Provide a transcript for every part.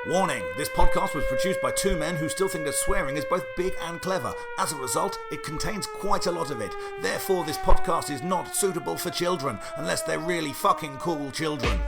Warning, this podcast was produced by two men who still think that swearing is both big and clever. As a result, it contains quite a lot of it. Therefore, this podcast is not suitable for children, unless they're really fucking cool children.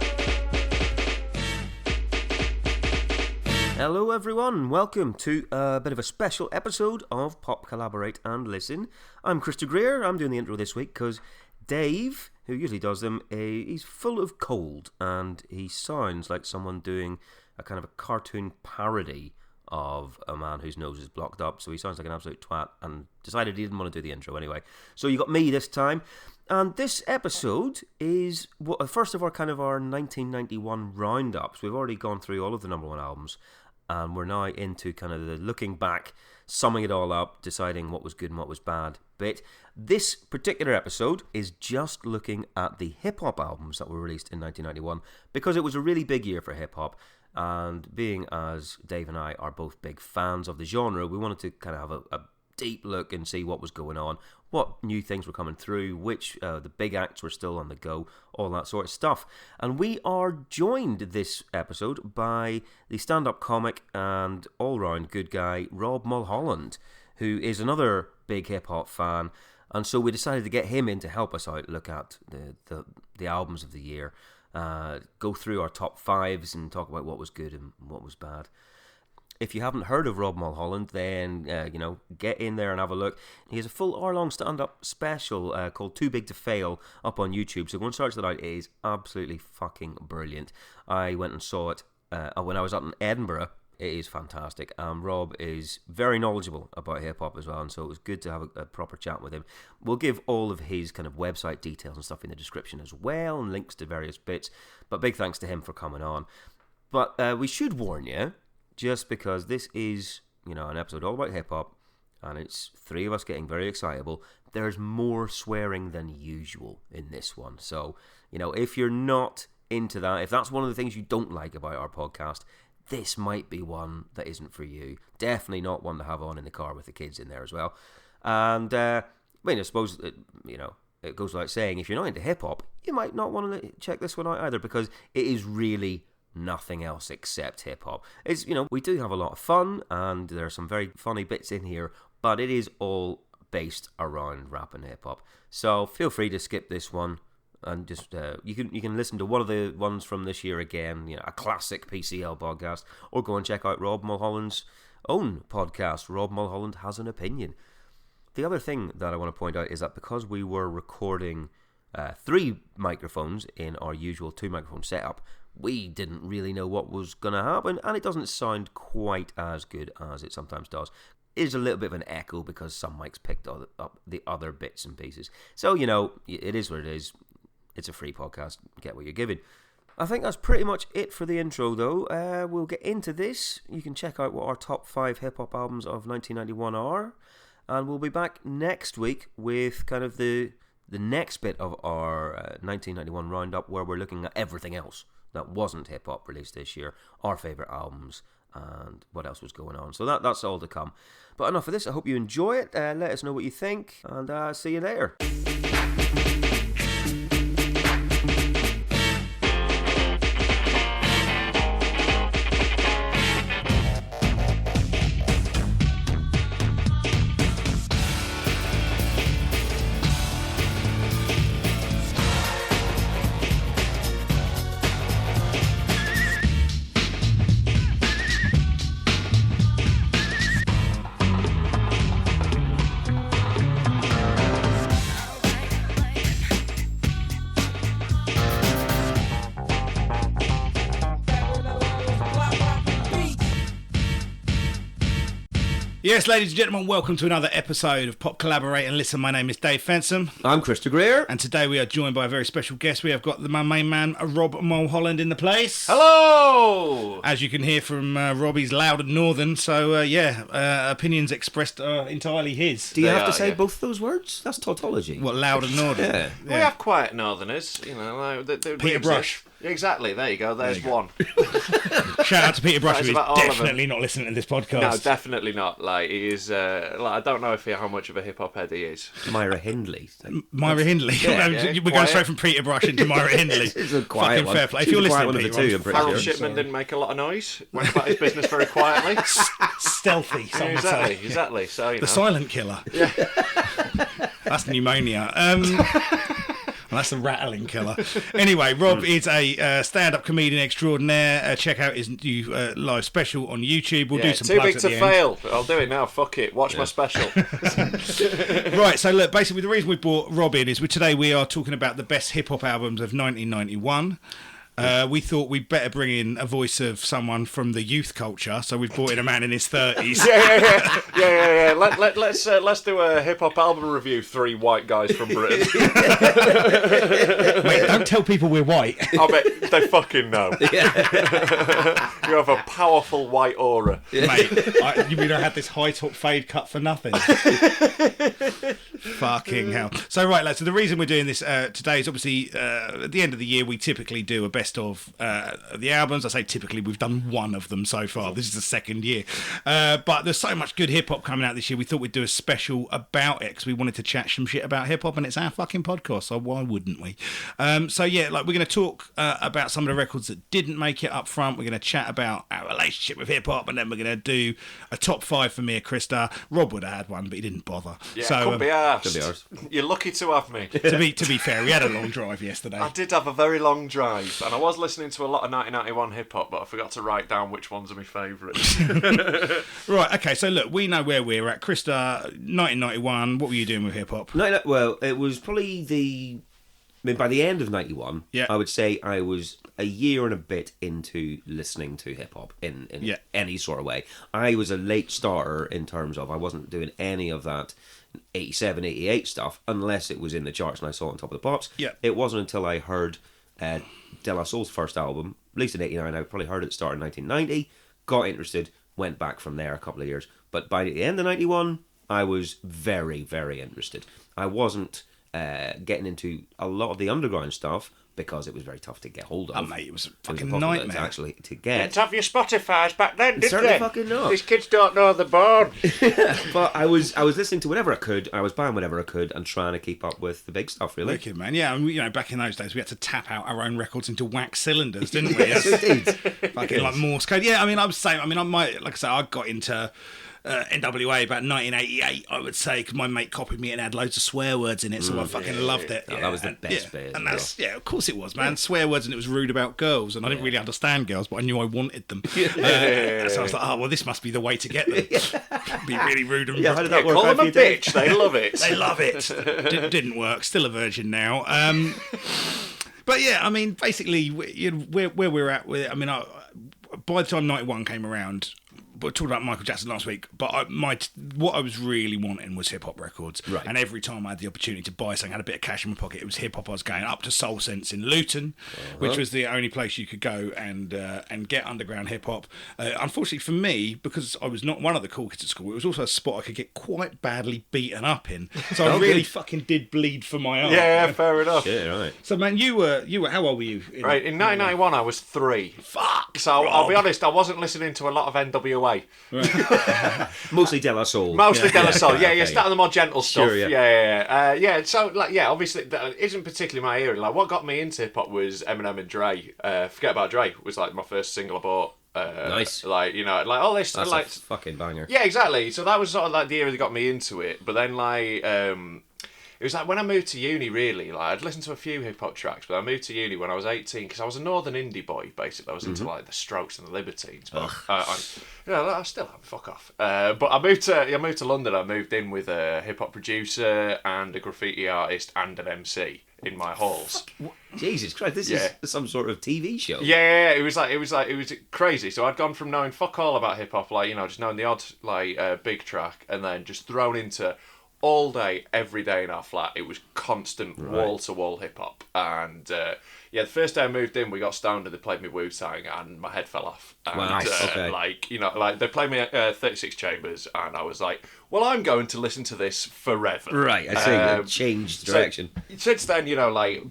Hello everyone, welcome to a bit of a special episode of Pop, Collaborate and Listen. I'm Chris Greer. I'm doing the intro this week because Dave, who usually does them, he's full of cold and he sounds like someone doing a kind of a cartoon parody of a man whose nose is blocked up, so he sounds like an absolute twat and decided he didn't want to do the intro anyway. So you got me this time, and this episode is first of our 1991 roundups. We've already gone through all of the number one albums, and we're now into kind of the looking back, summing it all up, deciding what was good and what was bad bit. This particular episode is just looking at the hip-hop albums that were released in 1991, because it was a really big year for hip-hop, and being as Dave and I are both big fans of the genre, we wanted to kind of have a deep look and see what was going on, what new things were coming through, which the big acts were still on the go, all that sort of stuff. And we are joined this episode by the stand-up comic and all-round good guy Rob Mulholland, who is another big hip-hop fan, and so we decided to get him in to help us out, look at the albums of the year, go through our top fives and talk about what was good and what was bad. If you haven't heard of Rob Mulholland, then, get in there and have a look. He has a full hour-long stand-up special called Too Big to Fail up on YouTube, so go and search that out. It is absolutely fucking brilliant. I went and saw it when I was up in Edinburgh. It is fantastic. Rob is very knowledgeable about hip-hop as well, and so it was good to have a proper chat with him. We'll give all of his kind of website details and stuff in the description as well, and links to various bits, but big thanks to him for coming on. But we should warn you, just because this is, an episode all about hip-hop, and it's three of us getting very excitable, there's more swearing than usual in this one. So, if you're not into that, if that's one of the things you don't like about our podcast, this might be one that isn't for you. Definitely not one to have on in the car with the kids in there as well. And, I suppose, it goes without saying, if you're not into hip-hop, you might not want to check this one out either, because it is really nothing else except hip-hop. It's, we do have a lot of fun, and there are some very funny bits in here, but it is all based around rap and hip-hop. So feel free to skip this one, and just you can listen to one of the ones from this year again, a classic PCL podcast, or go and check out Rob Mulholland's own podcast, Rob Mulholland Has an Opinion. The other thing that I want to point out is that because we were recording three microphones in our usual two microphone setup, we didn't really know what was going to happen, and it doesn't sound quite as good as it sometimes does. It is a little bit of an echo because some mics picked up the other bits and pieces. So, it is what it is. It's a free podcast. Get what you're given. I think that's pretty much it for the intro, though. We'll get into this. You can check out what our top 5 hip-hop albums of 1991 are, and we'll be back next week with kind of the next bit of our 1991 roundup, where we're looking at everything else that wasn't hip-hop released this year, our favourite albums, and what else was going on. So that's all to come. But enough of this. I hope you enjoy it. Let us know what you think, and see you later. Yes, ladies and gentlemen, welcome to another episode of Pop, Collaborate and Listen. My name is Dave Fensom. I'm Chris Greer. And today we are joined by a very special guest. We have got my main man, Rob Mulholland, in the place. Hello! As you can hear from Rob, he's loud and northern, so opinions expressed are entirely his. Do you have to say both those words? That's tautology. What, loud and northern? Yeah. We have quiet northerners, Peter Brush. Exactly. There you go. There's one. Shout out to Peter Brush, who is about all of them. definitely not listening to this podcast. No, definitely not. Like he is. I don't know how much of a hip hop head he is. Myra Hindley. Myra Hindley. We're going straight from Peter Brush into Myra Hindley. It's a quiet fucking one. fair play. If She's you're a quiet listening, one of the Peter, two, I'm pretty Harold sure. Shipman didn't make a lot of noise. Went about his business very quietly. stealthy. Some would say. Exactly. So The silent killer. Yeah. That's pneumonia. Well, that's the rattling killer. Anyway, Rob is a stand-up comedian extraordinaire. Check out his new live special on YouTube. We'll do some too big plugs to at the fail. I'll do it now. Fuck it. Watch my special. Right, so look, basically the reason we brought Rob in is today we are talking about the best hip-hop albums of 1991. We thought we'd better bring in a voice of someone from the youth culture, so we've brought in a man in his 30s. Yeah. Let's do a hip hop album review. 3 white guys from Britain. Wait, don't tell people we're white. I bet they fucking know. You have a powerful white aura, Mate, you mean I had this high top fade cut for nothing? Fucking hell. So right, lads, so the reason we're doing this today is obviously at the end of the year we typically do a best of the albums. I say typically, we've done one of them so far. This is the second year. But there's so much good hip hop coming out this year, we thought we'd do a special about it because we wanted to chat some shit about hip hop, and it's our fucking podcast, so why wouldn't we? So yeah, like we're going to talk about some of the records that didn't make it up front. We're going to chat about our relationship with hip hop, and then we're going to do a top 5 for me and Krista. Rob would have had one, but he didn't bother. Yeah, so could be arsed. Could be ours. You're lucky to have me. to be fair, we had a long drive yesterday. I did have a very long drive, and I was listening to a lot of 1991 hip hop, but I forgot to write down which ones are my favourites. Right, okay, so look, we know where we're at. Krista, 1991, what were you doing with hip hop? No, well, it was probably by the end of 91, Yeah. I would say I was a year and a bit into listening to hip hop in any sort of way. I was a late starter in terms of I wasn't doing any of that 87, 88 stuff unless it was in the charts and I saw it on Top of the Pops. Yeah. It wasn't until I heard De La Soul's first album, released in 89, I probably heard it start in 1990, got interested, went back from there a couple of years. But by the end of 91, I was very, very interested. I wasn't getting into a lot of the underground stuff because it was very tough to get hold of. Oh, mate, it was a fucking impossible nightmare. actually to get. Didn't have your Spotify's back then, did Certainly they? fucking not. These kids don't know the born. But I was listening to whatever I could. I was buying whatever I could and trying to keep up with the big stuff. Really, Wicked, man. Yeah, and back in those days, we had to tap out our own records into wax cylinders, didn't we? yes, indeed. Fucking like Morse code. Yeah, I mean, I was saying, I got into NWA about 1988, I would say, because my mate copied me and had loads of swear words in it, so I fucking loved it. Oh, that was the best bit. And of course it was, man. Swear words, and it was rude about girls, and I didn't really understand girls, but I knew I wanted them. So I was like, well, this must be the way to get them. Be really rude and how did that work? Call them a bitch, they love it. They love it. Didn't work. Still a virgin now. But yeah, I mean, basically, where we're at with it, I mean, by the time 91 came around, we talked about Michael Jackson last week, but what I was really wanting was hip-hop records. Right. And every time I had the opportunity to buy something, I had a bit of cash in my pocket, it was hip-hop. I was going up to Soul Sense in Luton, which was the only place you could go and get underground hip-hop. Unfortunately for me, because I was not one of the cool kids at school, it was also a spot I could get quite badly beaten up in. So I really fucking did bleed for my art. Yeah, fair enough. Yeah, right. So, man, you were how old were you? Right, in 1991 I was 3. Fuck! So Rob. I'll be honest, I wasn't listening to a lot of NWA. Mostly De La Soul. Mostly De La Soul. okay, Yeah, starting the more gentle stuff. Sure, yeah. So, obviously, that isn't particularly my era. Like, what got me into hip hop was Eminem and Dre. Forget About Dre was like my first single I bought. Nice. Like, all this. That's like, a fucking banger. yeah, exactly. So that was sort of like the era that got me into it. But then, it was like when I moved to uni, really. Like, I'd listened to a few hip hop tracks, but I moved to uni when I was 18 because I was a northern indie boy, basically. I was into like the Strokes and the Libertines. But I still am. Fuck off. But I moved to London. I moved in with a hip hop producer and a graffiti artist and an MC in my halls. Jesus Christ, this is some sort of TV show. Yeah, it was crazy. So I'd gone from knowing fuck all about hip hop, just knowing the odd big track, and then just thrown into all day, every day in our flat. It was constant wall-to-wall hip-hop. And, the first day I moved in, we got stoned and they played me Wu-Tang and my head fell off. And, Wow. Okay. they played me 36 Chambers and I was like, well, I'm going to listen to this forever. Right, I see. Changed direction. So, since then,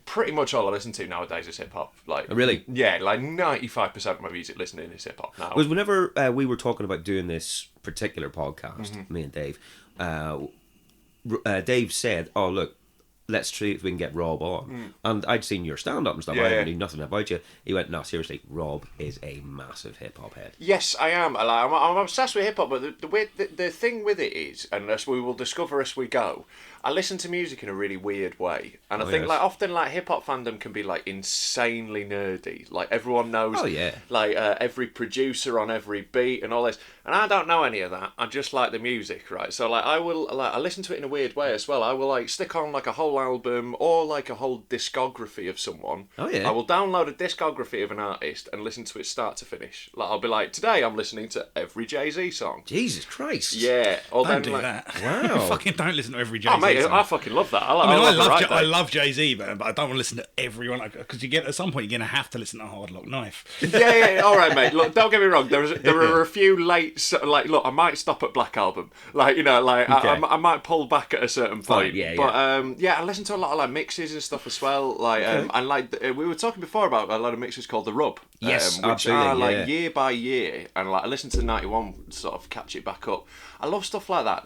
pretty much all I listen to nowadays is hip-hop. Really? Yeah, 95% of my music listening is hip-hop now. Was whenever we were talking about doing this particular podcast, me and Dave, Dave said, "Oh, look, let's see if we can get Rob on." And I'd seen your stand-up and stuff. I knew nothing about you. He went, "No, seriously, Rob is a massive hip-hop head." Yes, I am. I'm obsessed with hip-hop, but the thing with it is, and as we will discover as we go, I listen to music in a really weird way. And I think often hip-hop fandom can be insanely nerdy. Everyone knows every producer on every beat and all this. And I don't know any of that. I just like the music, right? So I listen to it in a weird way as well. I will stick on a whole album or a whole discography of someone. Oh yeah. I will download a discography of an artist and listen to it start to finish. I'll be today I'm listening to every Jay-Z song. Jesus Christ. Yeah. Or Don't do that. Wow. Fucking don't listen to every Jay-Z song. I fucking love that. I love Jay-Z, but I don't want to listen to everyone because at some point you're going to have to listen to Hard Lock Knife. Yeah. All right, mate. Look, don't get me wrong. There are a few late. Look, I might stop at Black Album. Okay. I might pull back at a certain point. Yeah. But I listen to a lot of mixes and stuff as well. And we were talking before about a lot of mixes called The Rub. Yes, which absolutely, are year by year, and I listen to 91, sort of catch it back up. I love stuff like that.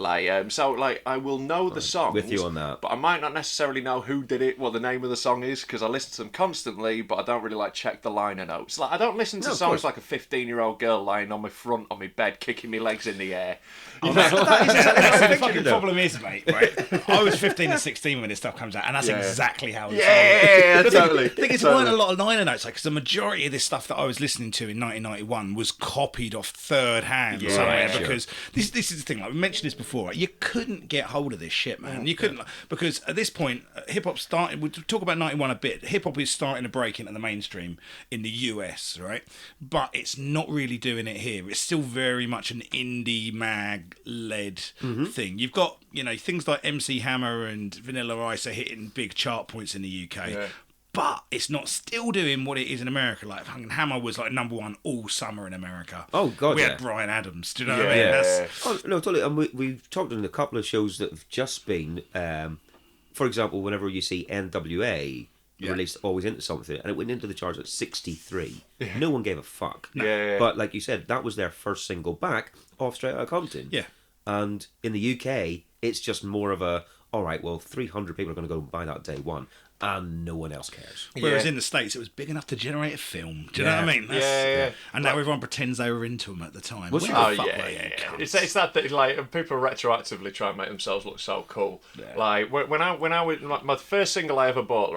I will know the songs. With you on that. But I might not necessarily know who did it, what the name of the song is, because I listen to them constantly, but I don't really check the liner notes. I don't listen to songs like a 15-year-old girl lying on my bed, kicking my legs in the air. The fucking problem is, mate, right? I was 15 and 16 when this stuff comes out, and that's exactly how it Yeah, totally. I think it's weren't a lot of liner notes, because the majority of this stuff that I was listening to in 1991 was copied off third hand somewhere. Sure. Because this is the thing. We mentioned this before. You couldn't get hold of this shit, man. You couldn't, because at this point, hip hop started. We'll talk about 91 a bit. Hip hop is starting to break into the mainstream in the US, right? But it's not really doing it here. It's still very much an indie mag led thing. You've got things like MC Hammer and Vanilla Ice are hitting big chart points in the UK. Yeah. But it's not still doing what it is in America. Fucking Hammer was number one all summer in America. Oh God, we had Bryan Adams. Do you know what I mean? Oh no, totally. And we've talked in a couple of shows that have just been. For example, whenever you see NWA released Always Into Something, and it went into the charts at 63, no one gave a fuck. Yeah. But like you said, that was their first single back off Straight Outta Compton. Yeah. And in the UK, it's just more of a, all right, well, 300 people are going to go and buy that day one, and no one else cares. Whereas in the States, it was big enough to generate a film. Do you know what I mean? Yeah. And now everyone pretends they were into them at the time. Was It's that thing, people retroactively try and make themselves look so cool. Yeah. When I was my first single I ever bought,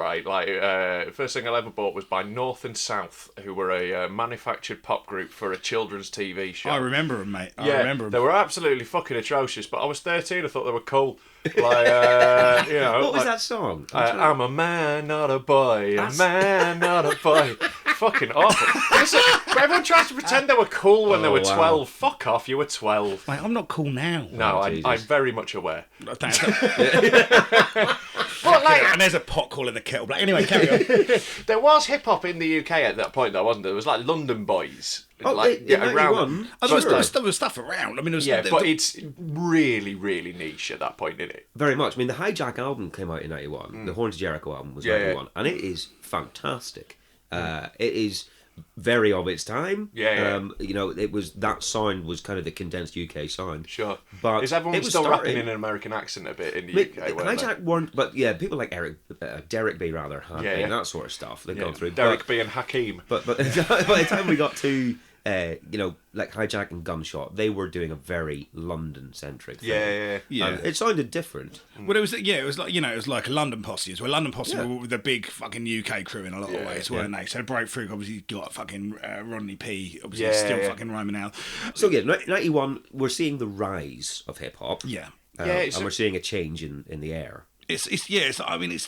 first single I ever bought was by North and South, who were a manufactured pop group for a children's TV show. I remember them, mate. I remember them. They were absolutely fucking atrocious, but I was 13. I thought they were cool. What was that song? I'm a man, not a boy. A man, not a boy. Fucking awful. Listen, everyone tries to pretend they were cool when they were 12. Wow. Fuck off, you were 12. Mate, I'm not cool now. No, I'm very much aware. Thanks. But and there's a pot calling the kettle black. Anyway, carry on. There was hip hop in the UK at that point, though, wasn't there? There was London Boys. Around. There was stuff around. I mean, but it's really, really niche at that point, isn't it? Very much. I mean, the Hijack album came out in 91. The Horns of Jericho album was 91. And it is fantastic. It is very of its time. It was, that sound was kind of the condensed UK sound. Sure. But is everyone still rapping in an American accent a bit in the UK? Hijack weren't, but people like Derek B rather, and that sort of stuff. They've gone through. Derek B and Hakeem. But by the time we got to like Hijack and Gunshot, they were doing a very London-centric thing. Yeah. And it sounded different. Well, it was like a London Posse as well. London Posse were the big fucking UK crew in a lot of ways, weren't they? So Breakthrough, obviously, you got fucking Rodney P, obviously still fucking rhyming out. So 91, we're seeing the rise of hip hop. Yeah. And we're seeing a change in the air. It's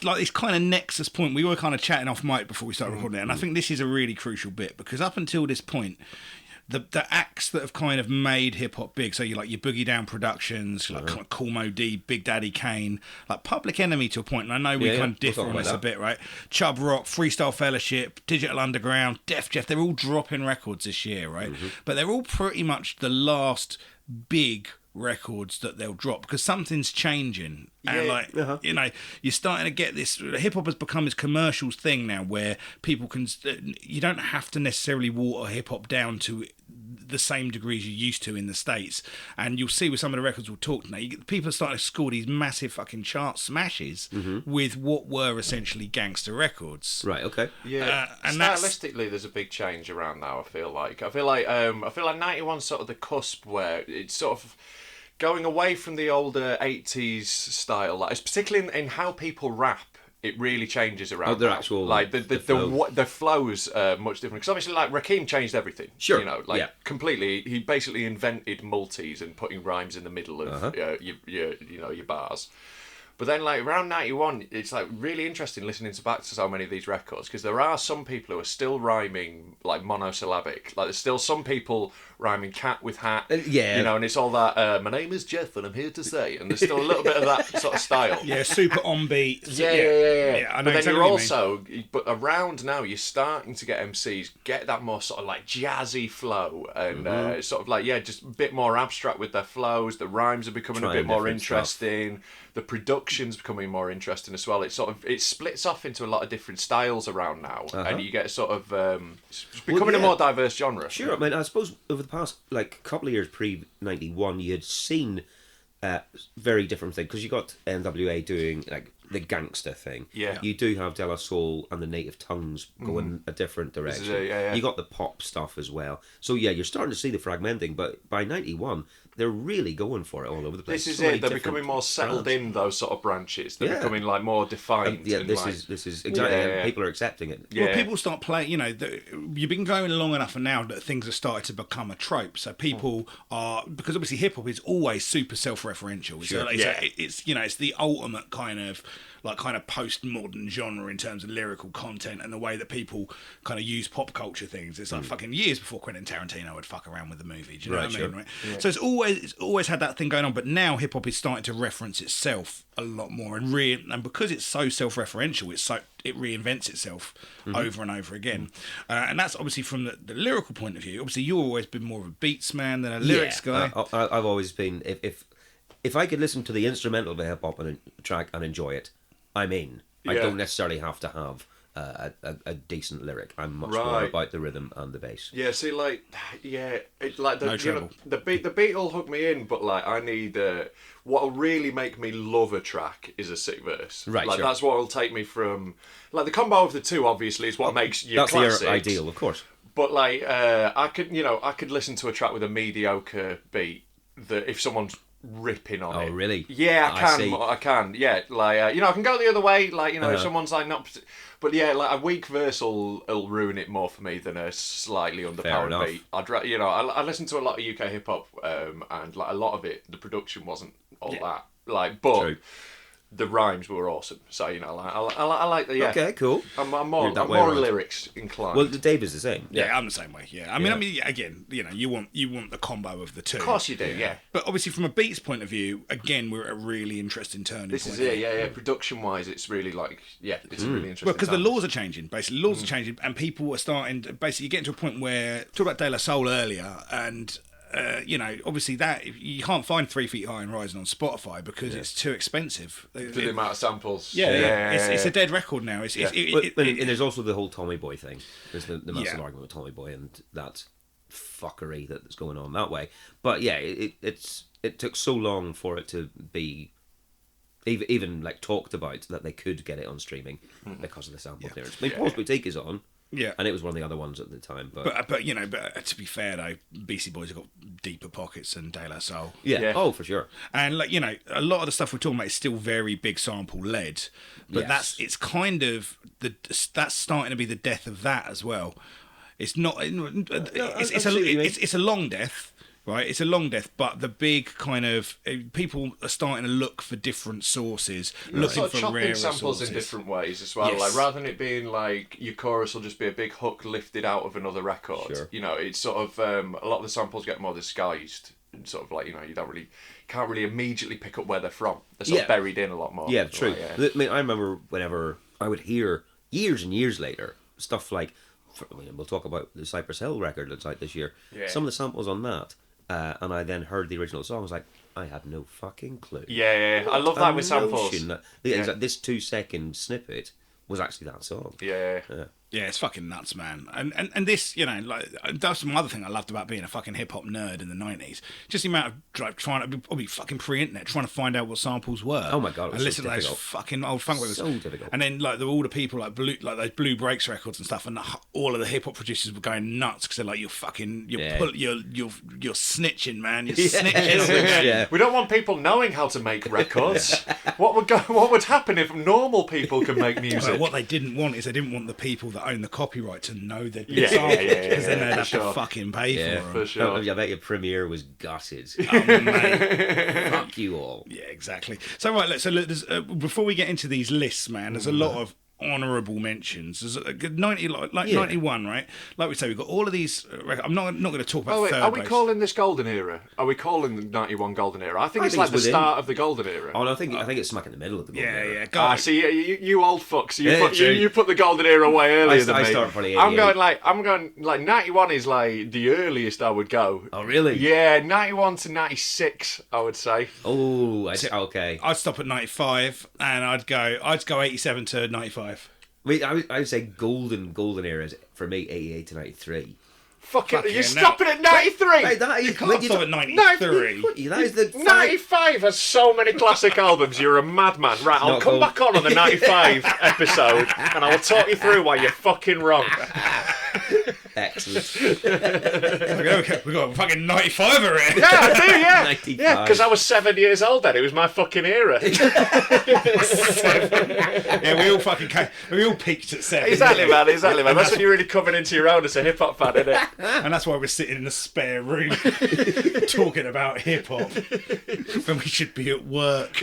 like this kind of nexus point. We were kind of chatting off mic before we started recording it, and I think this is a really crucial bit, because up until this point, the acts that have kind of made hip hop big. So you like your Boogie Down Productions, like kind of Cool Mo D, Big Daddy Kane, like Public Enemy to a point. And I know we kind of differ on this a bit, right? Chub Rock, Freestyle Fellowship, Digital Underground, Def Jef. They're all dropping records this year, right? But they're all pretty much the last big records that they'll drop because something's changing. And like you know, you're starting to get this. Hip hop has become this commercials thing now where people can, you don't have to necessarily water hip hop down to the same degrees you used to in the States. And you'll see with some of the records we'll talk tonight, people are starting to score these massive fucking chart smashes with what were essentially gangster records. Right, okay. Yeah. And stylistically there's a big change around now, I feel like 91's sort of the cusp where it's sort of going away from the older 80s style, like, it's particularly in how people rap. It really changes around. Their now. actual like the flows are much different because obviously like Rakim changed everything. Sure, you know, like completely. He basically invented multis and putting rhymes in the middle of your bars. But then, like, around 91, it's, like, really interesting listening back to so many of these records, because there are some people who are still rhyming, like, monosyllabic. Like, there's still some people rhyming cat with hat. You know, and it's all that, my name is Jeff and I'm here to say. And there's still a little bit of that sort of style. Yeah, super on beat. Yeah. I know but then exactly but around now, you're starting to get MCs get that more sort of, like, jazzy flow. And sort of, like, just a bit more abstract with their flows. The rhymes are becoming a bit more interesting. The production's becoming more interesting as well. It splits off into a lot of different styles around now, and you get sort of it's becoming a more diverse genre. Sure, I mean, I suppose over the past like couple of years pre '91, you had seen very different things because you got NWA doing like the gangster thing. Yeah, you do have De La Soul and the Native Tongues going a different direction. You got the pop stuff as well. So yeah, you're starting to see the fragmenting, but by '91. They're really going for it all over the place. This is it. They're becoming more settled in those sort of branches. They're becoming like more defined. This is exactly. And people are accepting it. Well, people start playing. You know, you've been going long enough, and now that things have started to become a trope. So people are, because obviously hip hop is always super self-referential. Sure. It's you know, it's the ultimate kind of postmodern genre in terms of lyrical content and the way that people kind of use pop culture things. It's like fucking years before Quentin Tarantino would fuck around with the movie. Do you know what I mean? Right? Yeah. So it's always had that thing going on, but now hip hop is starting to reference itself a lot more, and because it's so self-referential, it reinvents itself over and over again. And that's obviously from the lyrical point of view. Obviously, you've always been more of a beats man than a lyrics guy. I've always been. If I could listen to the instrumental of a hip hop track and enjoy it, I'm in. I don't necessarily have to have a decent lyric. I'm much more about the rhythm and the bass. Yeah, see, like, the beat will hook me in, but like, I need what'll really make me love a track is a sick verse. Right, like that's what'll take me from like the combo of the two. Obviously, is what makes your classics. Your ideal, of course. But like, I could listen to a track with a mediocre beat that if someone's ripping on it. Oh, really? Yeah, I can. Yeah, like I can go the other way. Like if someone's like not, but yeah, like a weak verse will ruin it more for me than a slightly underpowered beat. I listen to a lot of UK hip hop, and like a lot of it, the production wasn't all that. Like, but. True. The rhymes were awesome, so I like the Okay, cool. I'm more lyrics inclined. Well, Dave is the same. Yeah, I'm the same way. Yeah, I mean, again, you want the combo of the two. Of course you do. Yeah. But obviously, from a beats point of view, again, we're at a really interesting turning point. This is it. Yeah. Production wise, it's really like it's a really interesting. Well, because the laws are changing. Basically, laws are changing, and people are starting. Basically, you get to a point where talk about De La Soul earlier, and. Obviously that you can't find 3 Feet High and Rising on Spotify because it's too expensive. The amount of samples. It's a dead record now. And there's also the whole Tommy Boy thing. There's the massive argument with Tommy Boy and that fuckery that's going on that way. But yeah, it took so long for it to be even like talked about that they could get it on streaming because of the sample clearance. I mean, Paul's Boutique is on. Yeah, and it was one of the other ones at the time. But to be fair though, BC Boys have got deeper pockets than De La Soul. Yeah, oh for sure. And like a lot of the stuff we're talking about is still very big sample led, but that's starting to be the death of that as well. It's not. It's a long death. right? It's a long death, but the big kind of people are starting to look for different sources, looking sort of for chopping rarer samples sources. in different ways as well. Yes. Like rather than it being like your chorus will just be a big hook lifted out of another record. Sure. You know, it's sort of a lot of the samples get more disguised. Sort of like, you know, can't really immediately pick up where they're from. They're sort of buried in a lot more. Yeah, true. Like, I mean, I remember whenever I would hear years and years later stuff like, we'll talk about the Cypress Hill record that's out this year. Yeah. Some of the samples on that, and I then heard the original song. I was like, I had no fucking clue. Yeah. I love that with samples. This 2-second snippet was actually that song. Yeah. Yeah, it's fucking nuts, man. And this, you know, like that's some other thing I loved about being a fucking hip hop nerd in the 90s. Just the amount of like, trying to be fucking pre-internet, trying to find out what samples were. Oh my God, it was and listen so to those difficult. fucking old funk records. So difficult. And then like all the people like those Blue Breaks records and stuff, and all of the hip hop producers were going nuts because they're like, you're snitching, man. You're snitching. Yeah. We don't want people knowing how to make records. What would happen if normal people can make music? Well, what they didn't want is they didn't want the people that own the copyright to know they'd been Yeah, sampled, yeah, because then they'd have sure. to fucking pay Yeah, for them. For sure. I bet your Premiere was gutted. Oh, mate. Fuck you all. Yeah, exactly. So right, there's, before we get into these lists, man, there's a lot of honourable mentions. There's a good 91, right? Like we say, we've got all of these. I'm not going to talk about. Oh wait, third are we place. calling this golden era? Are we calling the 91 golden era? I think it's think like it's the within. start of the golden era. Oh, no, I think it's smack in the middle of the golden era. Yeah. Ah, God, see, you old fucks. Yeah, true. You put the golden era way earlier than I me. started probably I'm 88. going like 91 is like the earliest I would go. Oh, really? Yeah, 91 to 96, I would say. Oh, okay. I'd stop at 95, and I'd go 87 to 95. Wait, I would say golden era is for me 88 to 93. Fucking, Fucking you're stopping at 93. Hey, that is Can't stop at 93. That is the 95 has so many classic albums. You're a madman. Right, I'll Not come cool. back on the 95 episode, and I'll talk you through why you're fucking wrong. Excellent. Okay, we got fucking 95 here. Yeah, I do. Yeah, 95. yeah, because I was 7 years old then. It was my fucking era. Yeah, we all peaked at 7. Exactly, man. That's when you're really coming into your own as a hip hop fan, isn't it? And that's why we're sitting in a spare room talking about hip hop when we should be at work.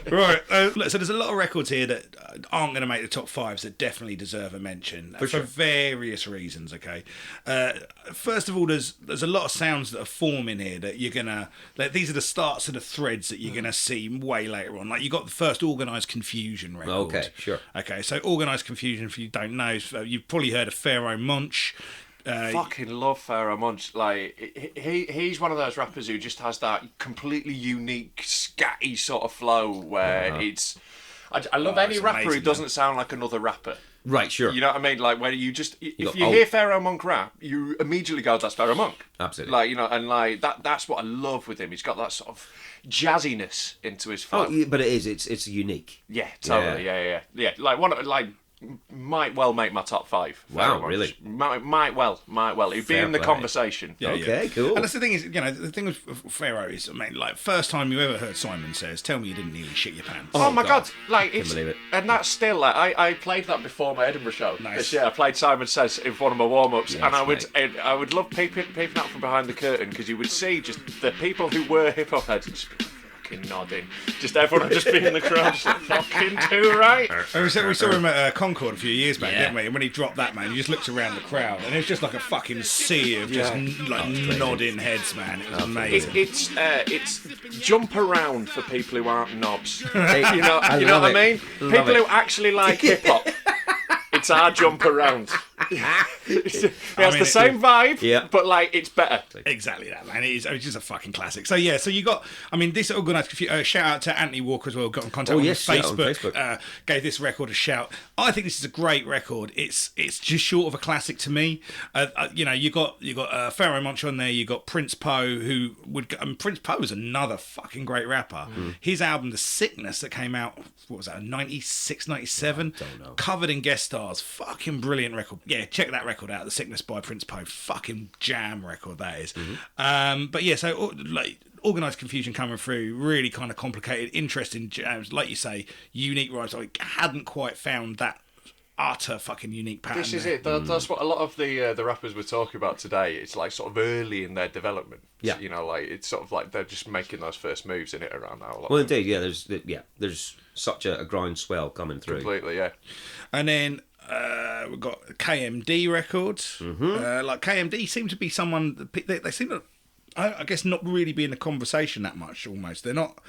Right, look, so there's a lot of records here that aren't going to make the top 5s that definitely deserve a mention for various reasons. Okay, first of all, there's a lot of sounds that are forming here that you're gonna. Like, these are the starts of the threads that you're gonna see way later on. Like, you got the first Organised Confusion record. Okay, sure. Okay, so Organised Confusion, if you don't know, you've probably heard of Pharaoh Monch. Fucking love Pharaoh Monch. Like he's one of those rappers who just has that completely unique scatty sort of flow where it's. I love any it's rapper amazing, who doesn't sound like another rapper. Right, sure. You know what I mean? Like when you just if got- you hear Pharaoh Monk rap, you immediately go, "That's Pharaoh Monk." Absolutely. Like, you know, and like that's what I love with him. He's got that sort of jazziness into his flow. Oh, yeah, but it's unique. Yeah, totally. Yeah. Like might well make my top 5. Wow, Pharaoh Monch. really? Might well. He'd be Fair in the play. conversation. Yeah, Okay, yeah. cool. And that's the thing is, you know, the thing with Pharaoh is, I mean, like, first time you ever heard Simon Says, tell me you didn't nearly shit your pants. Oh my God. god! Like Can't it's believe it. and that's still like I played that before my Edinburgh show. Nice. Yeah, I played Simon Says in one of my warm ups, Yes, and I would mate. I would love peeping out from behind the curtain because you would see just the people who were hip hop heads just fucking nodding, just everyone would just be in the crowd, just like, fucking too right. We saw him at Concord a few years back, Yeah. didn't we? And when he dropped that, man, you just looked around the crowd, and it was just like a fucking sea of just nodding heads, man. It was amazing. It's jump around for people who aren't knobs. Hey, You know what love I it. mean? Love People it. who actually like hip hop. It's our jump around. It has the same vibe, Yeah. but like it's better. Exactly that, man. It's just a fucking classic. So yeah, so you got, I mean, this organised shout out to Anthony Walker as well. Got in contact Oh, with yes, him shout on out on Facebook. Facebook. Gave this record a shout. I think this is a great record. It's just short of a classic to me. You know, you got Pharaoh Monch on there. You got Prince Poe, who would. Prince Poe is another fucking great rapper. His album The Sickness that came out, what was that, 96, 97? don't know. Covered in guest stars. Fucking brilliant record. Yeah, check that record out. The Sickness by Prince Poe. Fucking jam record that is. But yeah, so like Organised Confusion coming through, really kind of complicated, interesting jams, like you say, unique rhymes. I hadn't quite found that utter fucking unique pattern. This is there. it. That's what a lot of the rappers we're talking about today. It's like sort of early in their development. Yeah. You know, like it's sort of like they're just making those first moves in it around now. A lot Well, indeed, there's such a groundswell coming through. completely, yeah. And then we've got KMD records. Like KMD seem to be someone they seem to, I guess, not really be in the conversation that much. Almost, they're not.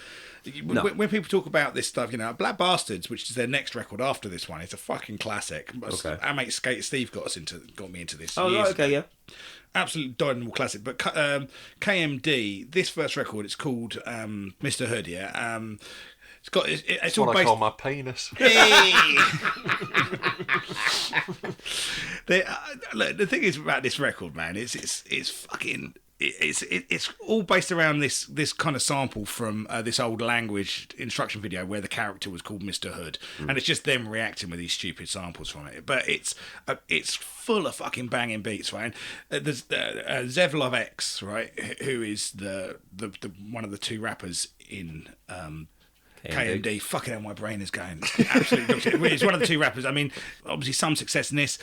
When people talk about this stuff, Black Bastards, which is their next record after this one, it's a fucking classic. Okay. Our mate Skate Steve got me into this. Oh, years right, okay, ago. yeah. Absolute dynamo classic. But KMD, this first record, it's called Mr. Hood. Yeah. It's all What I based. call my penis. Hey! Look, the thing is about this record, man, it's fucking. It's all based around this kind of sample from this old language instruction video where the character was called Mr. Hood, and it's just them reacting with these stupid samples from it. But it's full of fucking banging beats, right? And there's Zevlov X, right, who is the one of the two rappers in. KMD. Fucking hell, my brain is going absolutely. He's one of the two rappers. I mean, obviously some success in this.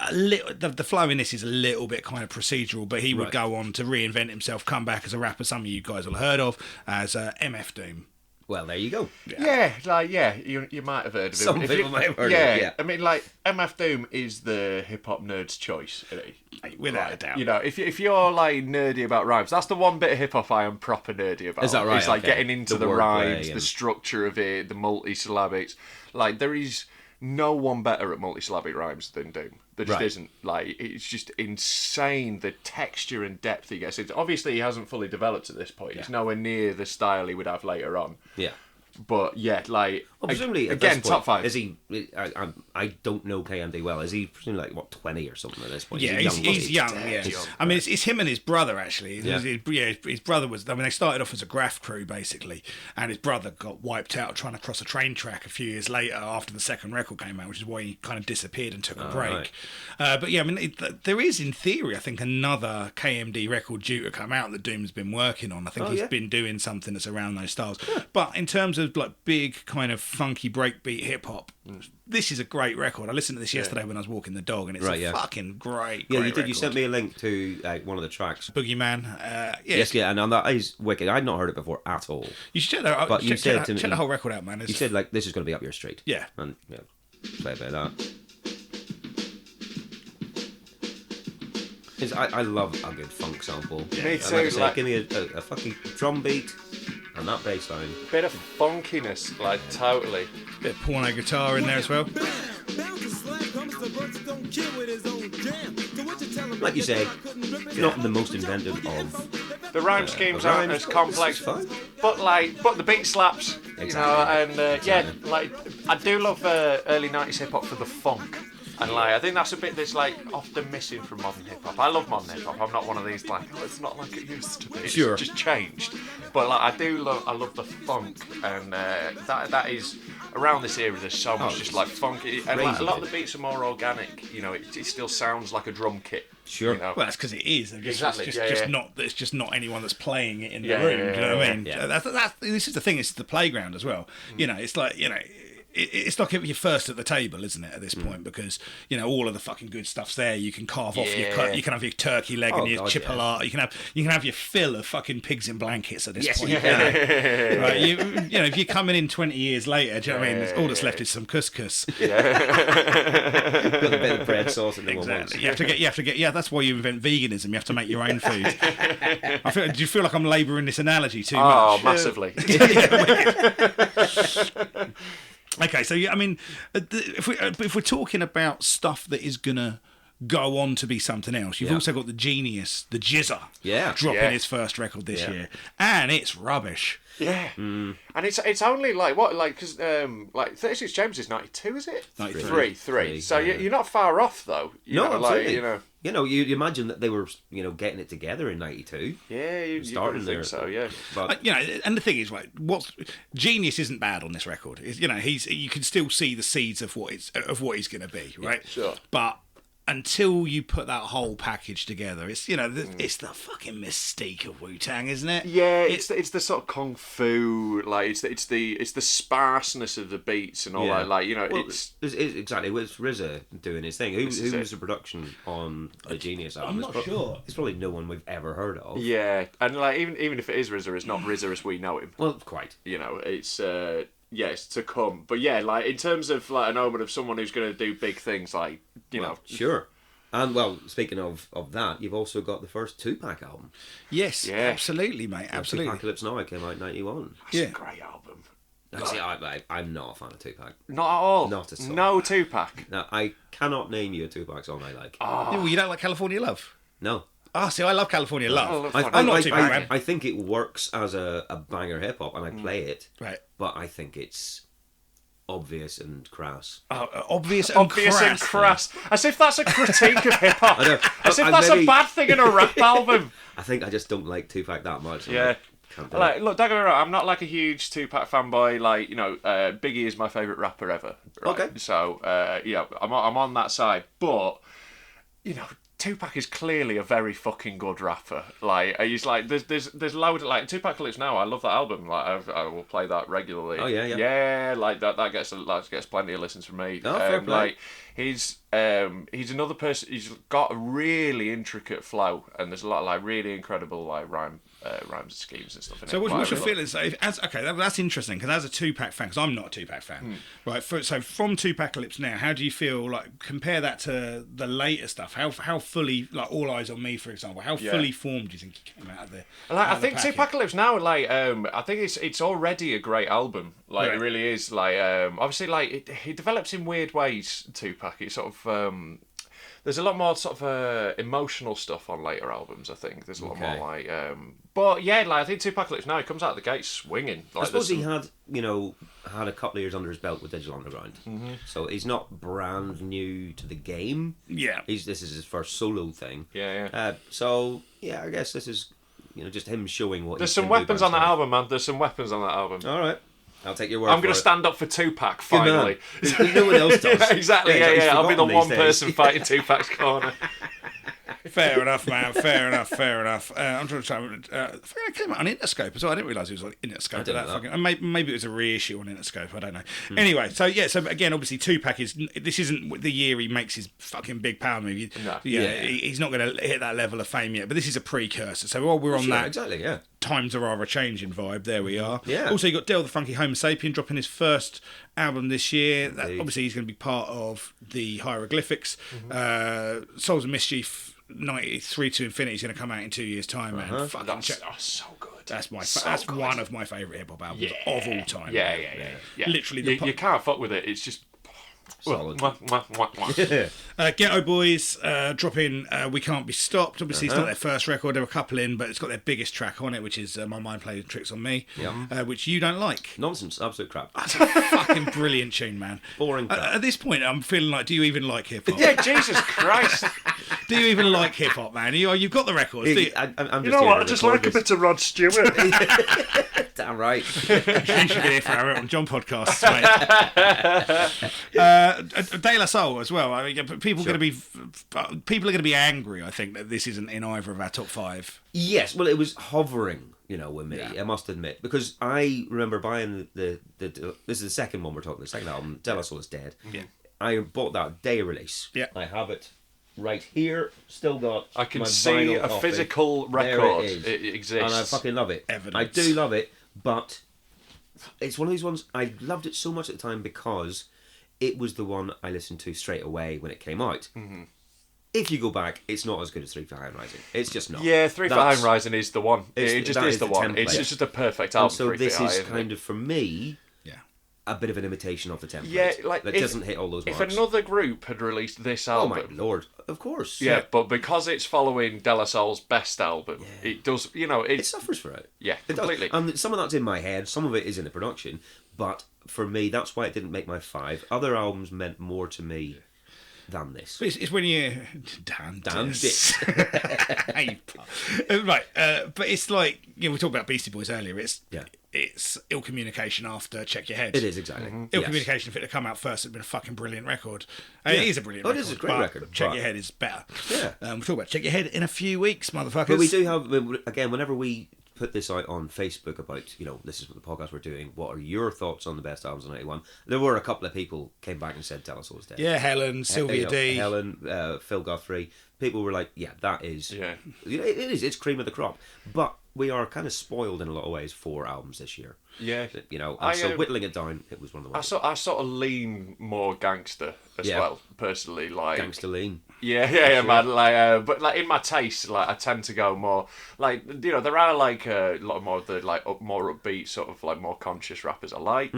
The flow in this is a little bit kind of procedural, but he would go on to reinvent himself, come back as a rapper some of you guys will have heard of as MF Doom. Well, there you go. You might have heard of him. Some people might have heard of him, yeah. I mean, like, MF Doom is the hip-hop nerd's choice, isn't he? Without a doubt. You know, if you're, like, nerdy about rhymes, that's the one bit of hip-hop I am proper nerdy about. Is that right? It's, like, Okay. getting into The the wordplay rhymes, and- the structure of it, the multisyllabics. Like, there is no one better at multisyllabic rhymes than Doom. There just isn't. Like, it's just insane, the texture and depth he gets into. Obviously, he hasn't fully developed at this point. He's nowhere near the style he would have later on. Yeah. But yeah, like, Well, presumably at again, this point, top five. Is he? I don't know KMD well. Is he presumably like 20 or something at this point? Yeah, he's young. Yeah, I mean, it's him and his brother actually. Yeah. His brother was. I mean, they started off as a graph crew basically, and his brother got wiped out trying to cross a train track a few years later after the second record came out, which is why he kind of disappeared and took a break. Right. But yeah, I mean, there is in theory, I think, another KMD record due to come out that Doom's been working on. I think he's been doing something that's around those styles. Yeah. But in terms of like big kind of funky breakbeat hip hop. This is a great record. I listened to this yesterday when I was walking the dog, and it's fucking great. Yeah, great you did. record. You sent me a link to one of the tracks. Boogeyman. Yes, and on that is wicked. I'd not heard it before at all. You should check that out. But you said to me, check the whole record out, man. You said like this is going to be up your street. Yeah. And play a bit of that. I love a good funk sample. Me And too. like I said, Like, give me a fucking drum beat and that bass line. bit of funkiness, like totally. Bit of porno guitar in there as well. Like you say, not the most inventive of. The rhyme schemes the aren't rhymes, as complex, it's fine. but the beat slaps. Exactly. You know, and Exactly. like I do love early '90s hip hop for the funk. And like, I think that's a bit that's like often missing from modern hip hop. I love modern hip hop. I'm not one of these like, oh, it's not like it used to be. It's Sure. just changed. But like, I love the funk, and that is around this era. There's so much just like funky, and like, a lot of the beats are more organic. You know, it still sounds like a drum kit. Sure. You know? Well, that's because it is. Exactly, It's yeah, just yeah. not. It's just not anyone that's playing it in the Yeah, room. yeah, do you know what I yeah, mean? yeah. This is the thing. It's the playground as well. You know, it's like It's like you're first at the table, isn't it? At this point, because all of the fucking good stuff's there. You can carve off you can have your turkey leg and your God, chipolata. You can have your fill of fucking pigs in blankets at this point. Yeah. Right? If you're coming in 20 years later, do you know what I mean? All that's left is some couscous. Put a bit of bread sauce in there once. Exactly. You have to get. Yeah, that's why you invent veganism. You have to make your own food. Do you feel like I'm labouring this analogy too much? Oh, massively. Okay, so I mean, if we're talking about stuff that is gonna go on to be something else, you've also got the Genius, the Jizza, dropping his first record this year, and it's rubbish. Yeah, and it's only like what, like, because like 36 James is 92, is it? 93. Three. So you're not far off though. No, absolutely. Like, you imagine that they were, getting it together in '92. Yeah, you starting think there. so, yeah. But And the thing is, right, Genius isn't bad on this record. You can still see the seeds of what he's going to be, right? Sure. But until you put that whole package together, it's it's the fucking mystique of Wu-Tang, isn't it? Yeah, it's the sort of kung fu, like it's the sparseness of the beats and all that. Like it's exactly. It's RZA doing his thing. Who was the production on the Genius album? I'm not sure. It's probably no one we've ever heard of. Yeah, and like even if it is RZA, it's not RZA as we know him. Well, quite. It's it's to come. But yeah, like in terms of like an omen of someone who's going to do big things, like sure. And well, speaking of that, you've also got the first Tupac album. Yes, absolutely, mate, absolutely. Apocalypse Now came out in '91. That's a great album. See, I'm not a fan of Tupac. Not at all. Not at all. No Tupac. Now, I cannot name you a Tupac song I like. Well, you don't like California Love? No. See, I love California Love. I'm not Tupac, man. I think it works as a banger hip hop, and I play it. Right. But I think it's obvious and crass. Obvious and crass. As if that's a critique of hip hop. As if that's a bad thing in a rap album. I think I just don't like Tupac that much. Yeah. Like, look, don't get me wrong, I'm not like a huge Tupac fanboy. Like, Biggie is my favourite rapper ever. Right? Okay. So, I'm on that side. But, Tupac is clearly a very fucking good rapper. Like, he's like, there's loads of, like, Tupac Lips Now, I love that album. Like, I will play that regularly. Oh, yeah. Yeah, like, that gets plenty of listens from me. Oh, fair play. Like, he's another person, he's got a really intricate flow, and there's a lot of, like, really incredible, like, rhymes and schemes and stuff in so it. what's your feeling? So that's interesting, because as a Tupac fan, because I'm not a Tupac fan, right? So from Tupac Lips Now, how do you feel, like, compare that to the later stuff? How fully, like All Eyes on Me, for example, how fully formed do you think he came out of the I think Tupac Lips Now, like, I think it's already a great album. Like, It really is. Like, obviously, like, he develops in weird ways, Tupac. It's sort of... there's a lot more sort of emotional stuff on later albums, I think. There's a lot more, like... but, yeah, like, I think Tupac Lips Now, he comes out of the gate swinging. Like, I suppose he had a couple of years under his belt with Digital Underground. Mm-hmm. So he's not brand new to the game. Yeah. This is his first solo thing. Yeah. I guess this is, just him showing what There's some weapons on that album, man. There's some weapons on that album. All right. I'll take your word I'm going to stand up for Tupac, Good finally. No one else does. Exactly, yeah. I'll be the one person fighting Tupac's corner. Fair enough, man. Fair enough. I'm trying to. I think it came out on Interscope as well. I didn't realise it was on Interscope. And maybe it was a reissue on Interscope. I don't know. Anyway, so again, obviously, Tupac this isn't the year he makes his fucking big power movie. No. He's not going to hit that level of fame yet. But this is a precursor. So while we're on that, exactly, yeah. Times are rather changing vibe. There we are. Yeah. Also, you got Del the Funky Homo Sapien dropping his first album this year. Obviously, he's going to be part of the Hieroglyphics. Souls of Mischief. 93 to Infinity is going to come out in 2 years' time, man. Fucking check. So good. That's one of my favourite hip hop albums of all time. Yeah. Literally, you can't fuck with it. It's just solid. Ghetto Boys dropping We Can't Be Stopped. Obviously, it's not their first record. There were a couple in, but it's got their biggest track on it, which is My Mind Playing Tricks on Me, which you don't like. Nonsense, absolute crap. That's a fucking brilliant tune, man. Boring crap. At this point, I'm feeling like, do you even like hip hop? Yeah, Jesus Christ. Do you even like hip hop, man? You've got the records. I'm you know what? I just like a bit of Rod Stewart. Damn right. You should get here for our Elton John podcasts, mate. De La Soul as well. I mean, people are going to be angry, I think, that this isn't in either of our top five. Yes, well, it was hovering, with me. I must admit, because I remember buying the this is the second one we're talking. The second album, De La Soul is Dead. Yeah. I bought that day of release. Yeah. I have it right here. Still got. I can my see a copy. physical record. There it is. It exists, and I fucking love it. Evidence. I do love it, but it's one of these ones. I loved it so much at the time because it was the one I listened to straight away when it came out. Mm-hmm. If you go back, it's not as good as 3 for High and Rising. It's just not. Yeah, 3 for High and Rising is the one. It just is the one. It's just a perfect album. And so this is kind of, for me, yeah, a bit of an imitation of the template. Yeah, like that doesn't hit all those marks. If another group had released this album, oh my lord, of course. Yeah, but because it's following De La Soul's best album, it does. It suffers for it. Yeah, completely. And some of that's in my head. Some of it is in the production. But for me, that's why it didn't make my 5. Other albums meant more to me than this. It's when you damn this. Right, but it's like we talked about Beastie Boys earlier. It's it's ill communication after Check Your Head. It is, exactly. Ill communication, if it had come out first, it'd been a fucking brilliant record. And it is a brilliant record. It is a great record. Check Your Head is better. Yeah. We'll talk about Check Your Head in a few weeks, motherfuckers. But we do have, again, whenever we put this out on Facebook about, this is what the podcast we're doing, what are your thoughts on the best albums of 91? There were a couple of people came back and said, tell us what's dead. Yeah, Helen, Sylvia D. Helen, Phil Guthrie. People were like, yeah, that is... Yeah. It is. It's cream of the crop. But we are kind of spoiled in a lot of ways 4 albums this year. Yeah. So whittling it down, it was one of the ones. I sort of lean more gangster as well, personally. Like Gangster lean. Yeah, man. Like, but like in my taste, like I tend to go more like there are like a lot more of the like more upbeat sort of like more conscious rappers I like.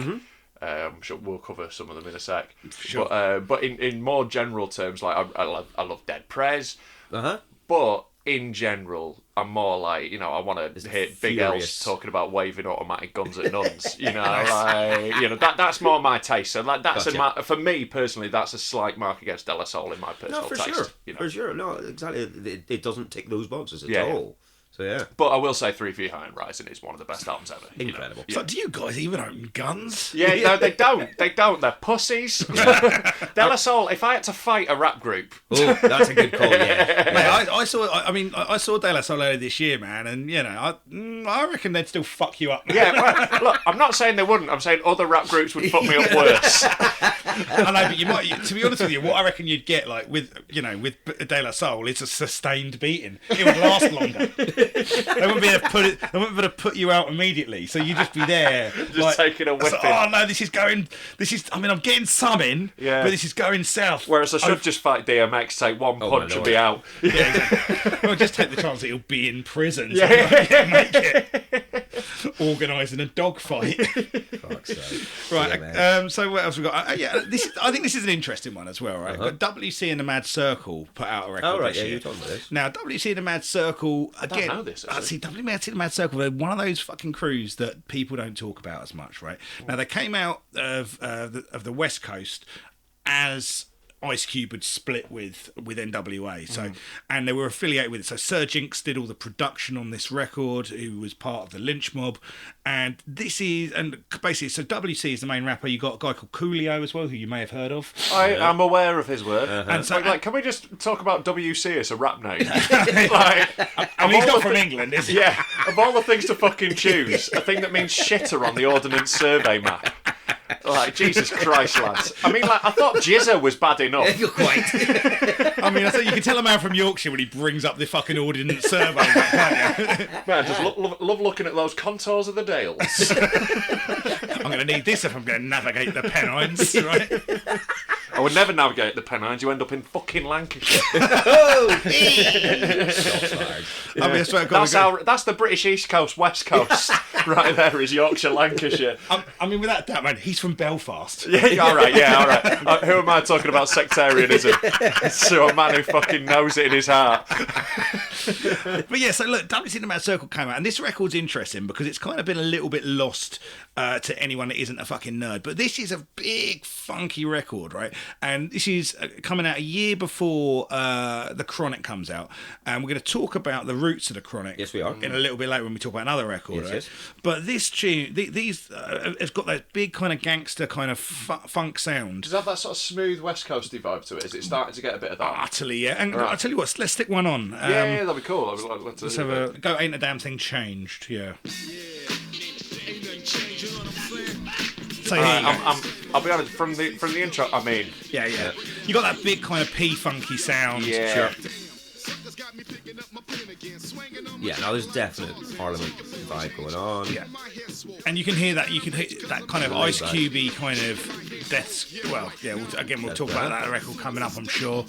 I'm sure we'll cover some of them in a sec. Sure. But in more general terms, like I love Dead Prez. Uh-huh. But in general, I'm more like, I want to hear Big L's talking about waving automatic guns at nuns. That's more my taste. So like that's Gotcha. for me personally, that's a slight mark against De La Soul in my personal No, for taste. sure. For sure. No, exactly. It doesn't tick those boxes at Yeah. all. So yeah. But I will say 3 Feet High and Rising is one of the best albums ever. Incredible. So do you guys even own guns? Yeah, no, they don't. They don't. They're pussies. De La Soul, if I had to fight a rap group... Oh, that's a good call, yeah. Mate, I saw De La Soul earlier this year, man, and, I reckon they'd still fuck you up, man. Yeah, well, look, I'm not saying they wouldn't. I'm saying other rap groups would fuck me up worse. I know, but to be honest with you, what I reckon you'd get, like, with De La Soul, is a sustained beating. It would last longer. They wouldn't be able to put you out immediately, so you'd just be there, just taking a whipping. Oh no, I'm getting some in, yeah, but this is going south. Whereas I should just fight DMX, take one punch and be out. Yeah, exactly. Well, just take the chance that he'll be in prison. So make it. Organising a dogfight. Right. Yeah, so what else we got? I think this is an interesting one as well, right? But WC and the Mad Circle put out a record this year. You're talking about this. Now, WC and the Mad Circle, again... I don't know this, actually. WC and the Mad Circle, they're one of those fucking crews that people don't talk about as much, right? Now, they came out of the West Coast as Ice Cube had split with NWA, so and they were affiliated with it. So Sir Jinx did all the production on this record, who was part of the Lynch Mob, and basically, so WC is the main rapper. You got a guy called Coolio as well, who you may have heard of. I'm aware of his work, and so can we just talk about WC as a rap name? He's not from England, is he? Yeah, of all the things to fucking choose, a thing that means shitter on the Ordnance Survey map. Like, Jesus Christ, lads. I mean, like, I thought Jizza was bad enough. Yeah, you're quite. I mean, you can tell a man from Yorkshire when he brings up the fucking Ordnance Survey map, can't you? Man, just love looking at those contours of the Dales. I'm going to need this if I'm going to navigate the Pennines, right? I would never navigate the Pennines. You end up in fucking Lancashire. I mean, that's the British East Coast, West Coast. Right there is Yorkshire, Lancashire. I mean, without that, man, he's from Belfast. Yeah, all right. Who am I talking about sectarianism? So a man who fucking knows it in his heart. But yeah, so look, WC and the Mad Circle came out, and this record's interesting because it's kind of been a little bit lost to anyone that isn't a fucking nerd. But this is a big, funky record, right? And this is coming out a year before The Chronic comes out. And we're going to talk about the roots of The Chronic. Yes, we are. In a little bit later when we talk about another record, right? Yes. But this tune, these has got that big kind of gangster kind of funk sound. Does it have that sort of smooth West Coasty vibe to it? Is it starting to get a bit of that? Utterly, yeah. And I'll tell you what, let's stick one on. Yeah, that'd be cool. Let's have a go. Ain't a damn thing changed. Yeah. So I'll be honest. From the intro, I mean, yeah. You got that big kind of P-funky sound. Yeah. Sure. Yeah, now there's definite Parliament vibe going on. Yeah. And you can hear that. You can hear that kind of Ice Cube-y kind of death. Well, yeah. We'll talk about that record coming up, I'm sure.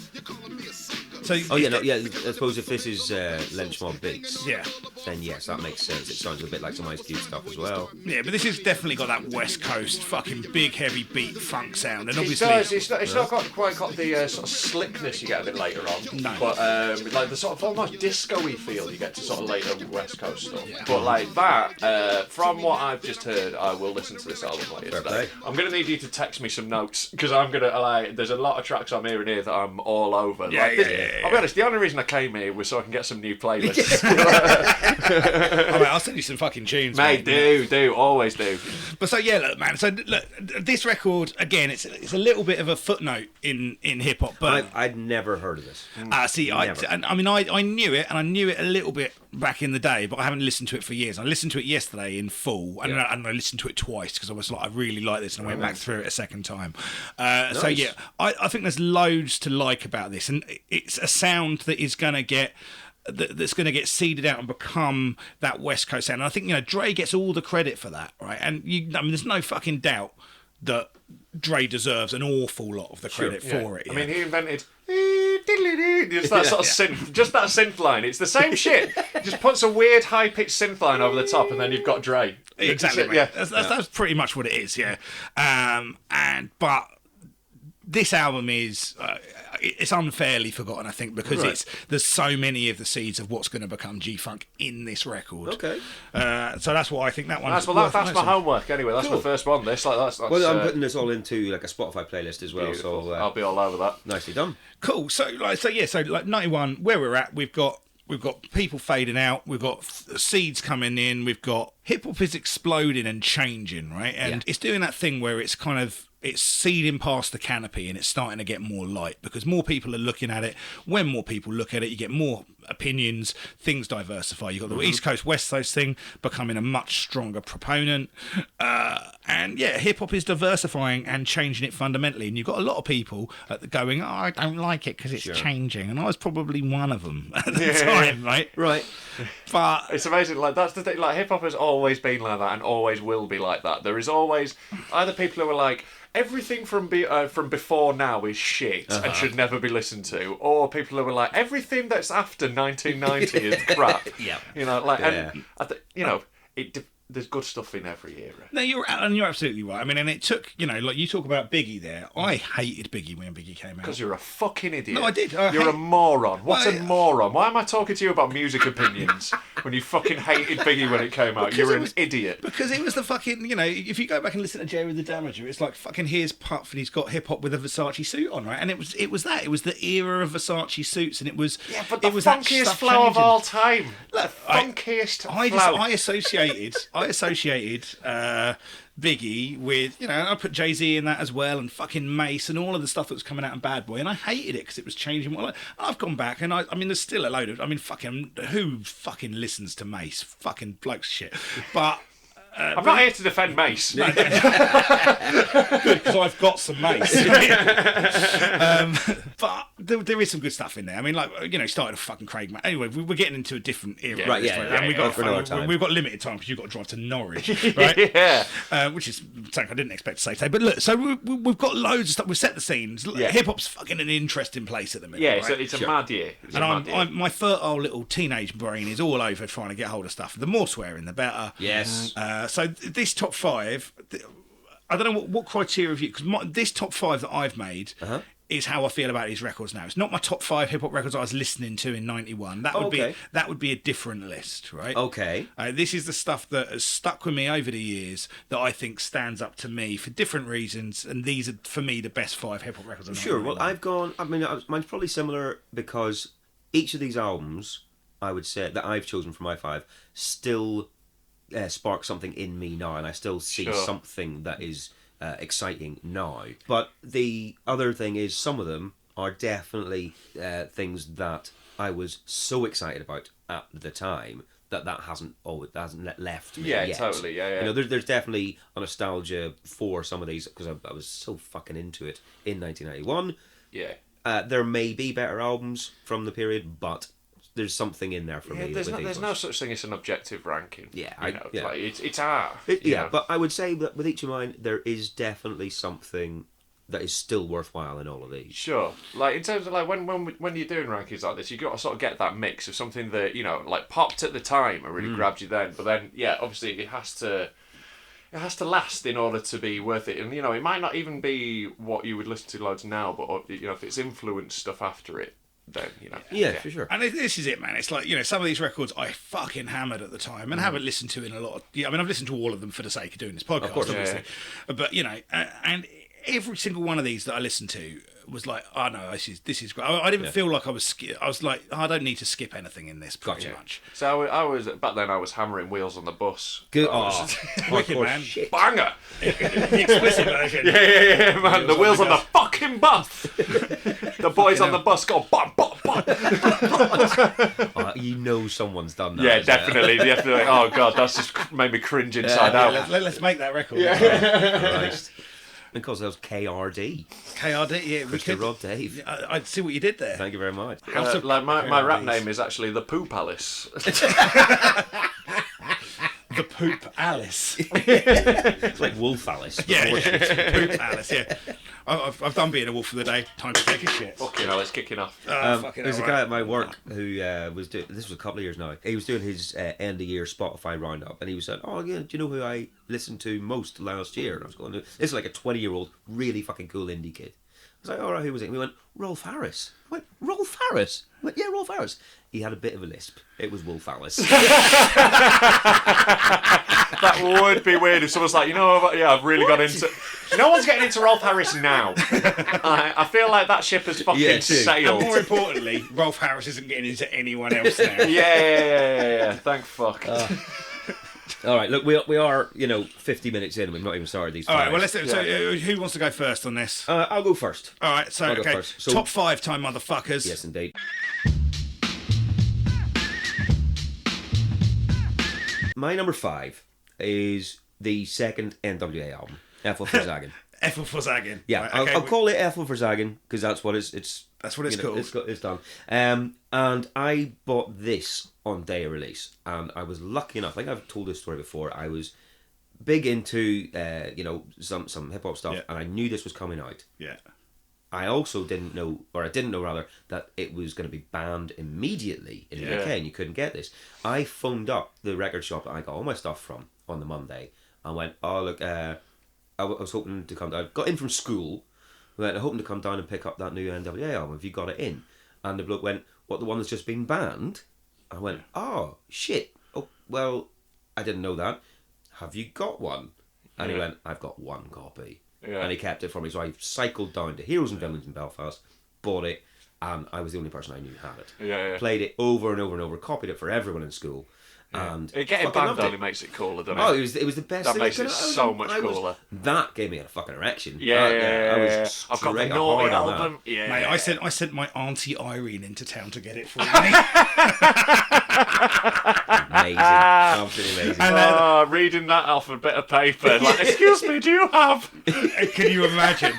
So, I suppose if this is Lynch Mob beats, yeah, then yes, that makes sense. It sounds a bit like some Ice Cube stuff as well. Yeah, but this has definitely got that West Coast fucking big, heavy beat funk sound, and obviously it's not quite got the sort of slickness you get a bit later on. No, but like the sort of almost disco-y feel you get to sort of later West Coast stuff. Yeah. But like that, from what I've just heard, I will listen to this album later today. I'm gonna need you to text me some notes because I'm gonna there's a lot of tracks I'm hearing here that I'm all over. Yeah. I'll be honest, the only reason I came here was so I can get some new playlists. All right, I'll send you some fucking tunes, Mate, do, always do. But so yeah, look, man. So look, this record again, it's a little bit of a footnote in hip hop, but I'd never heard of this. see, I knew it, and I knew it a little bit back in the day, but I haven't listened to it for years. I listened to it yesterday in full, and I listened to it twice because I was like, I really like this, and I went back through it a second time. So yeah, I think there's loads to like about this, and it's a sound that is going to get. That's going to get seeded out and become that West Coast sound. And I think, Dre gets all the credit for that, right? And there's no fucking doubt that Dre deserves an awful lot of the credit for it. Yeah. I mean, he invented just that sort of synth, just that synth line. It's the same shit. Just puts a weird high pitched synth line over the top, and then you've got Dre. Exactly. Yeah, that's pretty much what it is. Yeah, but this album is it's unfairly forgotten, I think, because there's so many of the seeds of what's going to become G-Funk in this record. Okay. So that's why I think that one. That's my homework anyway. That's my first one. That's well, I'm putting this all into like a Spotify playlist as well. Beautiful. So I'll be all over that. Nicely done. Cool. So 91, where we're at, we've got people fading out. We've got seeds coming in. We've got hip hop is exploding and changing, right? And it's doing that thing where it's kind of seeding past the canopy and it's starting to get more light because more people are looking at it. When more people look at it, you get more opinions, things diversify. You've got the East Coast, West Coast thing becoming a much stronger proponent. And hip hop is diversifying and changing it fundamentally. And you've got a lot of people going, I don't like it because it's changing. And I was probably one of them at the time, right? Right. But it's amazing. Like, that's the thing. Like, hip hop has always been like that and always will be like that. There is always either people who are like, everything from before now is shit and should never be listened to, or people who are like, everything that's after 1990 is crap. There's good stuff in every era. No, you're absolutely right. I mean, and it took, like you talk about Biggie there. I hated Biggie when Biggie came out. Because you're a fucking idiot. No, I did. You're a moron. What a moron. Why am I talking to you about music opinions when you fucking hated Biggie when it came out? You're an idiot. Because it was the fucking, if you go back and listen to Jerry the Damager, it's like fucking here's Puff and he's got hip hop with a Versace suit on, right? And it was the era of Versace suits, and it was the funkiest flow of all time. The funkiest flow. I associated Biggie with, I put Jay-Z in that as well, and fucking Mace and all of the stuff that was coming out in Bad Boy, and I hated it because it was changing. I've gone back and I mean, there's still a load of, fucking, who fucking listens to Mace? Fucking blokes shit. But I'm not here to defend Mace. Good, because I've got some Mace. But there is some good stuff in there. I mean, started with fucking Craig. Anyway, we're getting into a different era. Right, and we've got limited time because you've got to drive to Norwich, right? Which is something I didn't expect to say today. But look, so we've got loads of stuff. We've set the scenes. Hip hop's fucking an interesting place at the minute. Yeah, right? it's a mad year. My fertile little teenage brain is all over trying to get hold of stuff. The more swearing, the better. Yes. So this top five, I don't know what criteria of you, because this top five that I've made is how I feel about these records now. It's not my top five hip hop records I was listening to in '91. That would be a different list, right? Okay. This is the stuff that has stuck with me over the years that I think stands up to me for different reasons, and these are for me the best five hip hop records. Sure. Well, mine's probably similar because each of these albums, I would say that I've chosen for my five, still spark something in me now, and I still see something that is exciting now. But the other thing is, some of them are definitely things that I was so excited about at the time that hasn't left me yet. Totally. Yeah. There's definitely a nostalgia for some of these because I was so fucking into it in 1991. Yeah. There may be better albums from the period, but there's something in there for me. There's no such thing as an objective ranking. Yeah, it's art. But I would say that with each of mine, there is definitely something that is still worthwhile in all of these. Sure, like in terms of like when you're doing rankings like this, you got to sort of get that mix of something that like popped at the time and really grabbed you then, but then obviously it has to last in order to be worth it, and it might not even be what you would listen to loads now, but if it's influenced stuff after it. Then, for sure. And this is it, man. It's like, some of these records I fucking hammered at the time and haven't listened to in a lot of... I've listened to all of them for the sake of doing this podcast, obviously. But, and every single one of these that I listened to was like, oh no, this is great. I didn't feel like I was. I was like, I don't need to skip anything in this. Pretty much. So I was back then. I was hammering wheels on the bus. Good. Wicked, man. Shit. Banger. The explicit version. Yeah, man. The wheels on the fucking bus. The boys on the bus go bum bum bum. You know someone's done that. Yeah, definitely. Oh god, that's just made me cringe inside out. Let's make that record. Christ. Because that was KRD. KRD, yeah. Mr. Rod Dave. I see what you did there. Thank you very much. Like my rap name is actually the Poo Palace. The Poop Alice. It's like Wolf Alice. Yeah, Poop Alice, yeah. I've done being a wolf for the day. Time to take a shit. Fucking hell, it's kicking off. There's a guy at my work who was doing, this was a couple of years now, he was doing his end of year Spotify roundup, and he was saying, oh yeah, do you know who I listened to most last year? And I was going, this is like a 20-year-old really fucking cool indie kid. I was like, alright, who was it? And we went, Rolf Harris. I went, Rolf Harris? I went, yeah, Rolf Harris. He had a bit of a lisp. It was Wolf Alice. That would be weird if someone's like, I've really got into... No one's getting into Rolf Harris now. I feel like that ship has fucking sailed. And more importantly, Rolf Harris isn't getting into anyone else now. Yeah. Thank fuck. All right, look, we are 50 minutes in and we've not even started these. All right, well, let's do. So, who wants to go first on this? I'll go first. All right, so okay, so, top 5 time motherfuckers. Yes, indeed. My number 5 is the second NWA album, F for Zaggin. F for Zaggin. Yeah, right, okay. I'll call it F for Zaggin because that's what it's. That's what it's called. It's done. And I bought this on day of release, and I was lucky enough. I think I've told this story before. I was big into some hip hop stuff, and I knew this was coming out. Yeah. I also didn't know rather, that it was going to be banned immediately in the UK, and you couldn't get this. I phoned up the record shop that I got all my stuff from on the Monday, and went, oh look, I was hoping to come down. I got in from school. I'm hoping to come down and pick up that new NWA album. Have you got it in? And the bloke went, what, the one that's just been banned? I went, oh, shit. Oh, well, I didn't know that. Have you got one? And he went, I've got one copy. Yeah. And he kept it for me. So I cycled down to Heroes and Villains in Belfast, bought it, and I was the only person I knew had it. Yeah. Played it over and over and over, copied it for everyone in school. And getting banned only makes it cooler, doesn't it? Oh, it was the best that thing. That makes it so much cooler. That gave me a fucking erection. Yeah. I've got the Naughty album. Yeah. Mate, I sent my auntie Irene into town to get it for me. Amazing. Absolutely amazing. And reading that off a bit of paper, like, excuse me, do you have... Can you imagine?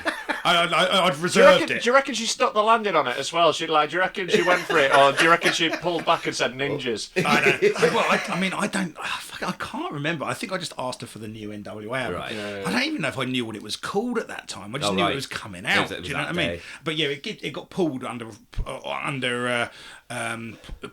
I'd reserved it. Do you reckon she stuck the landing on it as well? Do you reckon she went for it, or do you reckon she pulled back and said ninjas? I can't remember. I think I just asked her for the new NWA album. Right. I don't even know if I knew what it was called at that time. I just knew it was coming out. Do you know what I mean? But yeah, it got pulled under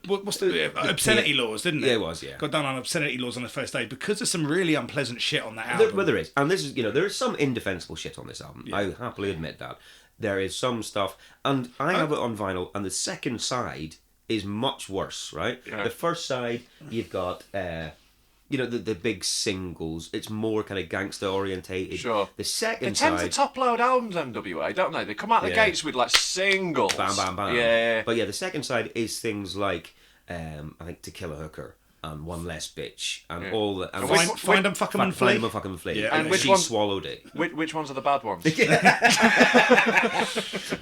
what's the obscenity laws, didn't it? Yeah, it was. Yeah, got done on obscenity laws on the first day because there's some really unpleasant shit on that album. There is, and this is there is some indefensible shit on this album. Yeah. I happily admit that there is some stuff, and I have it on vinyl, and the second side is much worse, right? Yeah. The first side, you've got, the big singles. It's more kind of gangster orientated. Sure. The second side... They tend to top load albums, NWA, don't they? They come out the gates with, like, singles. Bam, bam, bam. Yeah. But yeah, the second side is things like, I think, To Kill a Hooker and One Less Bitch and all that. And Find them, fuck 'em and flee. Find them and fuck 'em and flee. Yeah. And she swallowed it. Which ones are the bad ones? But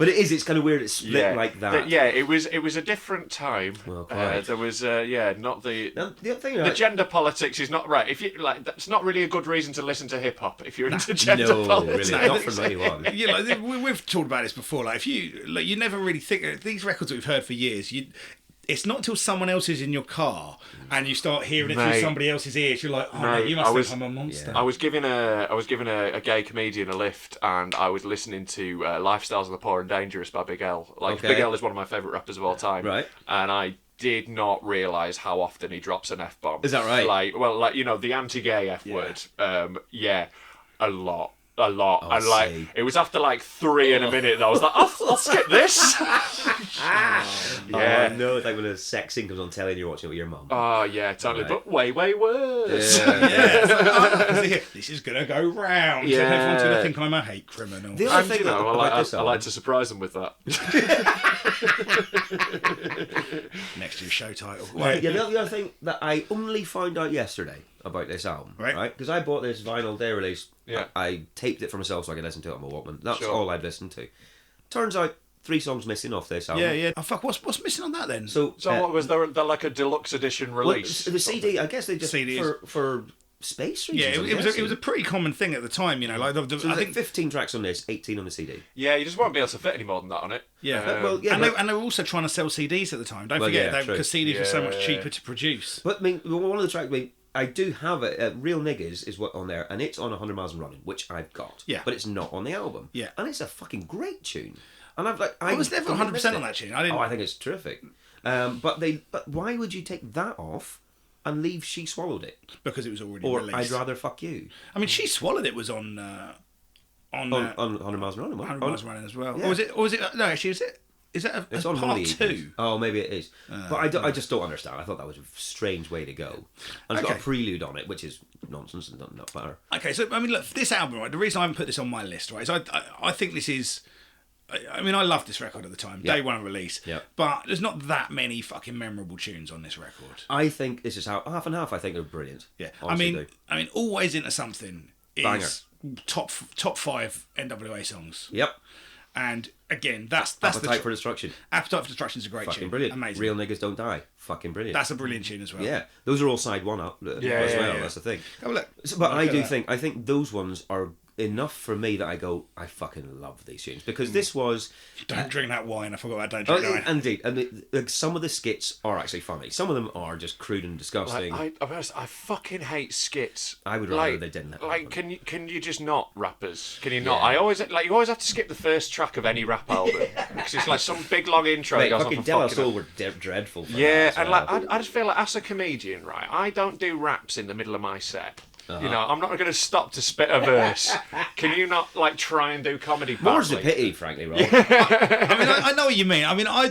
it's kind of weird. It's split like that. It was a different time. Well, quite. There was not the thing, the gender politics is not right. If you that's not really a good reason to listen to hip hop if you're into gender politics. Really, not for anyone. We've talked about this before. Like if you never really think these records that we've heard for years. It's not until someone else is in your car and you start hearing it through somebody else's ears, you're like, mate, you must think I'm a monster. Yeah. I was giving a gay comedian a lift, and I was listening to Lifestyles of the Poor and Dangerous by Big L. Big L is one of my favourite rappers of all time. Right. And I did not realise how often he drops an F-bomb. Is that right? The anti-gay F word. A lot. a lot, Oh, and like see. it was after like 3 in a minute that I was like, I'll skip this. Yeah. No, it's like when a sex scene comes on telly and you're watching it with your mum. Oh yeah, totally. Right. But way worse. This is gonna go round. Yeah. Everyone's gonna think I'm a hate criminal. The other And, thing you know, about this I album- like to surprise them with that. Next year's show title. Yeah, the other thing that I only found out yesterday about this album, Right. right? Because I bought this vinyl day release. Yeah. I taped it for myself so I could listen to it on my Walkman. That's Sure. all I'd listened to. Turns out 3 songs missing off this album. Yeah. Oh fuck! What's missing on that then? So, So what was there like a deluxe edition well, release? the CD, I guess they just CD for space yeah, reasons. it was a pretty common thing at the time. You know, like So I there's think 15 tracks on this, 18 on the CD. Yeah, you just won't be able to fit any more than that on it. yeah. Well, yeah, and, but- they were also trying to sell CDs at the time. Don't Well, forget yeah, that true. because CDs were so much Yeah. cheaper to produce. But I mean, one of the tracks, I do have it. Real Niggas is what on there, and it's on 100 Miles and Running, which I've got. Yeah. But it's not on the album. Yeah. And it's a fucking great tune. And I was never 100% on that tune. I didn't. Oh, I think it's terrific. But why would you take that off and leave She Swallowed It? Because it was already Or released. I'd Rather Fuck You? I mean, She Swallowed It was on On 100 Miles and Running. 100 Miles Running as well. Yeah. Or was it? No, actually, is that It's a on one part of the 2? EPs. Oh, maybe it is. But I just don't understand. I thought that was a strange way to go. And it's got Okay. a prelude on it, which is nonsense and not better. Okay, so I mean, look, this album, right? The reason I haven't put this on my list, right, is I think this is. I mean, I loved this record at the time, Yeah. day one release. Yeah. But there's not that many fucking memorable tunes on this record. I think this is how half and half. I think they're brilliant. Yeah, Honestly, I mean, Always Into Something is Banger. top 5 NWA songs. Yep. And again, that's Appetite for Destruction. Appetite for Destruction is a great Fucking tune. brilliant. Amazing. Real Niggas Don't Die. Fucking brilliant. That's a brilliant tune as well. yeah. Those are all side one up as well. yeah. That's the thing. Oh, look, But I look at do that. I think those ones are enough for me that I go, I fucking love these tunes because this was. Don't drink that wine. I forgot about Don't Oh, Drink That Wine. indeed, and some of the skits are actually funny. Some of them are just crude and Like, disgusting. I'll be honest, I fucking hate skits. I would rather they didn't happen. Like, can you just not, rappers? Can you not? Yeah. I always you always have to skip the first track of any rap album because it's like some big long intro. Mate, that goes on fucking for De La fucking Soul were dreadful. For Yeah, that as and well. like I just feel like as a comedian, right, I don't do raps in the middle of my set. You know, I'm not going to stop to spit a verse. Can you not like try and do comedy? More's the badly? pity, frankly, Rob. I mean, I know what you mean. I mean, I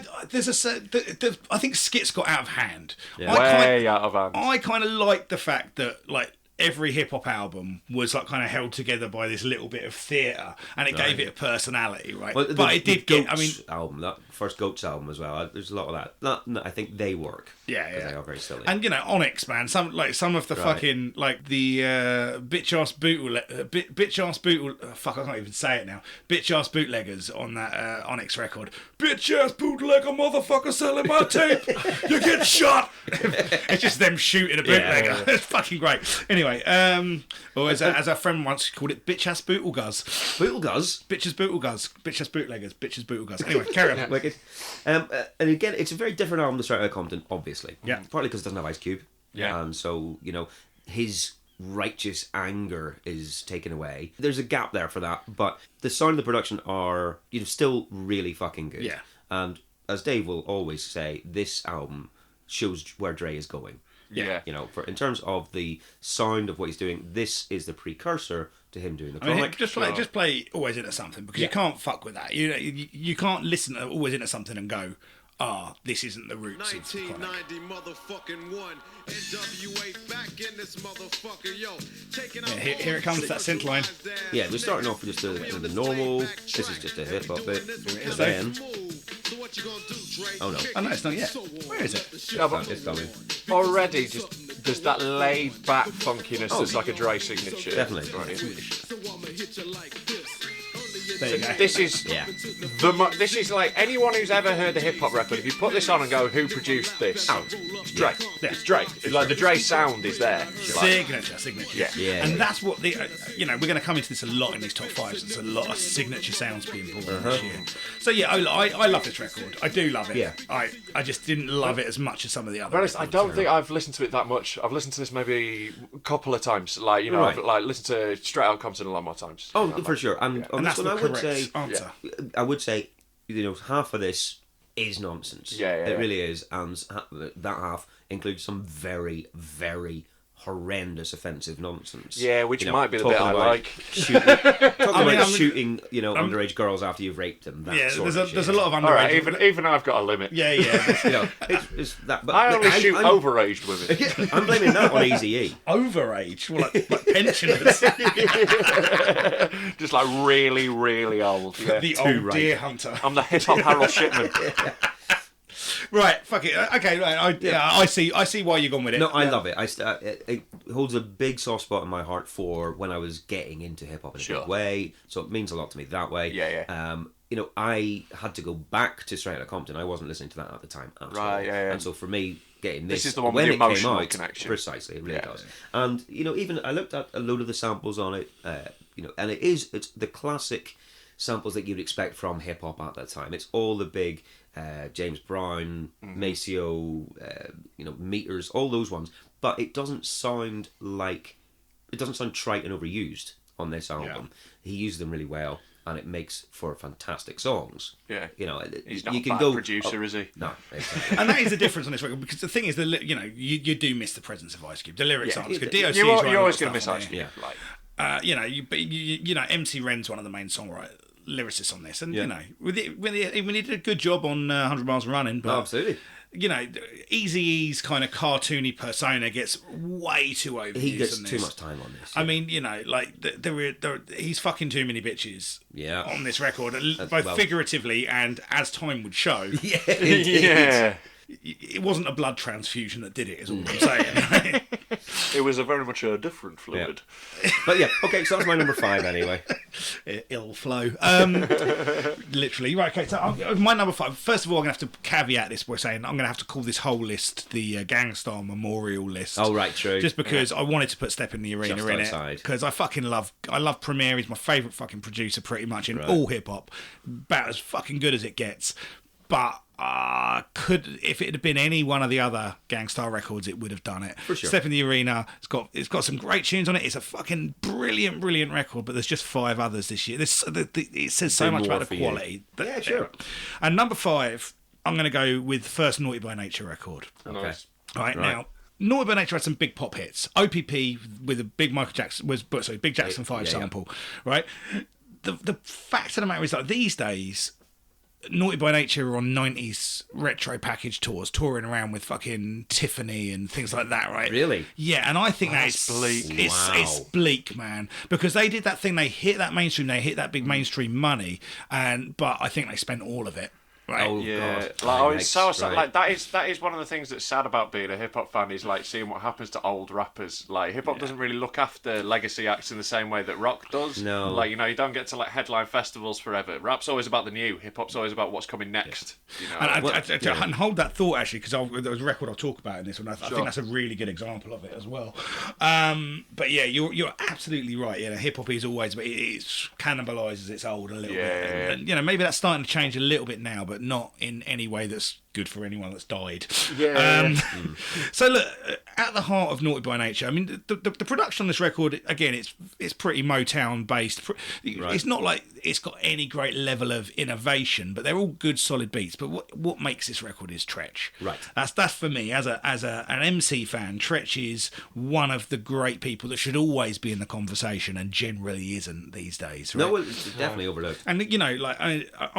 think skits got out of hand. Yeah. Way out of hand. I kind of like the fact that like every hip hop album was like kind of held together by this little bit of theatre, and it gave it a personality, right? Well, but it did get. I mean, Goats album, that first Goats album as well. There's a lot of that. I think they work. Yeah, 'cause yeah. They are very silly. and you know, Onyx, man. Some of the fucking like the bitch ass fuck, I can't even say it now. Bitch ass bootleggers on that Onyx record. Bitch ass bootlegger motherfucker selling my tape. You get shot. It's just them shooting a bootlegger. Yeah. It's fucking great. Anyway, or as our friend once called it, bitch ass bootlegers. Bootlegers. Bitches bootlegers. Bitch ass bootleggers. Bitches bootlegers. Anyway, carry on. Like it, and again, it's a very different album to Straight Outta Compton, obviously. Yeah. Partly because it doesn't have Ice Cube. Yeah. And so, his righteous anger is taken away. There's a gap there for that, but the sound of the production are, still really fucking good. Yeah. And as Dave will always say, this album shows where Dre is going. Yeah. In terms of the sound of what he's doing, this is the precursor to him doing the I mean, Chronic. just play Always Into Something because you can't fuck with that. You can't listen to Always Into Something and go, this isn't the roots of Chronic. 1990 motherfucking one. NWA back in this motherfucker, yo. Taking Yeah, here it comes, that synth line. Yeah, we're starting off with just the normal. This is just a hip hop bit. is, And then, So what you gonna do, Dre? oh no, Oh no, it's not yet. Where is it? Yeah, but it's coming. already just there's that laid back funkiness that's like a Dre signature. Definitely. Right. So I'ma hit you like this. There you go. This is Yeah. this is like anyone who's ever heard the hip hop record. If you put this on and go, who produced this? It's Dre. Yeah. It's Dre. It's like the Dre sound is there. Signature. Yeah. Yeah. And that's what the we're going to come into this a lot in these top fives. There's a lot of signature sounds being brought in this year. So yeah, I love this record. I do love it. Yeah. I just didn't love it as much as some of the To other. be honest, I records. don't think I've listened to it that much. I've listened to this maybe a couple of times. Like Right. I've like listened to Straight Outta Compton a lot more times. Oh, for sure. And on And this that's one, the I would correct say, answer. I would say, half of this is nonsense. Yeah, it yeah. really is, and that half includes some very, very horrendous, offensive nonsense. Yeah, which might be the bit I like. Shooting, underage girls after you've raped them. There's a lot of underage. All right, even I've got a limit. Yeah. It's that. But I only shoot overaged women. I'm blaming that on Eazy-E. Overage, well, like pensioners. Just like really, really old. Yeah. The old deer hunter. I'm the hip hop Harold Shipman. Right, fuck it. Okay, right. I see why you're gone with it. No, I love it. It holds a big soft spot in my heart for when I was getting into hip hop in a big way. So it means a lot to me that way. Yeah. I had to go back to Straight Outta Compton. I wasn't listening to that at the time at all. Yeah. And so for me, getting this is the one when with the it emotional came out, connection. Precisely, it really does. And even I looked at a load of the samples on it. And it's the classic samples that you'd expect from hip hop at that time. It's all the big James Brown, Maceo, Meters, all those ones. But it doesn't sound trite and overused on this album. He used them really well, and it makes for fantastic songs. Yeah, he's not you a can bad producer, is he? No, exactly. And that is the difference on this record, because the thing is, you do miss the presence of Ice Cube. The lyrics aren't as good. DOC you're is always going to miss Ice Cube. MC Ren's one of the main songwriters, lyricists on this, and when he did a good job on 100 Miles Running, but absolutely. Eazy-E's kind of cartoony persona gets way too overused. He gets too much time on this. I mean, he's fucking too many bitches on this record, both figuratively and as time would show. Yeah. It wasn't a blood transfusion that did it, is all I'm saying. It was a very much a different fluid. Yeah. But okay, so that's my number 5 anyway. Ill flow. Literally. Right, okay, so my number 5. First of all, I'm going to have to caveat this by saying I'm going to have to call this whole list the Gangstar Memorial list. Oh, right, true. Just because I wanted to put Step in the Arena Just in outside. it. Because I love Premier. He's my favourite fucking producer pretty much in all hip-hop. About as fucking good as it gets. But if it had been any one of the other Gangstar records, it would have done it. For sure. Step in the Arena. It's got some great tunes on it. It's a fucking brilliant record. But there's just 5 others this year. It says so much about the quality. Yeah, sure. And number 5, I'm going to go with the first Naughty by Nature record. Okay. Nice. Right now. Naughty by Nature had some big pop hits. OPP with a big Big Jackson 5 sample. Right. The fact of the matter is that these days, Naughty by Nature are on 90s retro package tours, touring around with fucking Tiffany and things like that, right? Really? Yeah, and I think that's bleak. It's bleak, man. Because they did that thing, they hit that mainstream, they hit that big mainstream money, but I think they spent all of it. Right. Oh, yeah, God. it's so sad. Like that is one of the things that's sad about being a hip hop fan is like seeing what happens to old rappers. Like hip hop doesn't really look after legacy acts in the same way that rock does. No, like you don't get to like headline festivals forever. Rap's always about the new. Hip hop's always about what's coming next. And hold that thought actually, because there was a record I'll talk about in this one. I think that's a really good example of it as well. But yeah, you're absolutely right. Hip hop is always, but it cannibalizes its old a little bit. And maybe that's starting to change a little bit now, but not in any way that's good for anyone that's died. So look, at the heart of Naughty by Nature, I mean, the production on this record, again, it's pretty Motown based. It's not like it's got any great level of innovation, but they're all good, solid beats. But what makes this record is Tretch. Right. That's for me as an MC fan. Tretch is one of the great people that should always be in the conversation, and generally isn't these days. Right? No, it's definitely overlooked. And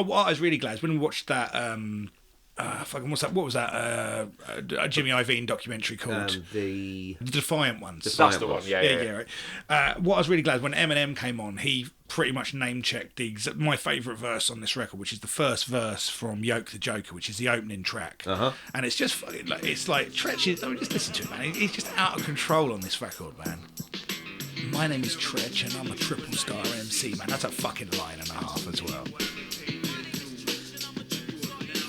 what I was really glad is when we watched that. What was that? A Jimmy Iovine documentary called the Defiant Ones. That's the one. Yeah. Right. What I was really glad when Eminem came on, he pretty much name checked my favourite verse on this record, which is the first verse from Yoke the Joker, which is the opening track. And it's just it's like Tretch is. Just listen to it, man. He's just out of control on this record, man. My name is Tretch, and I'm a triple star MC, man. That's a fucking line and a half as well.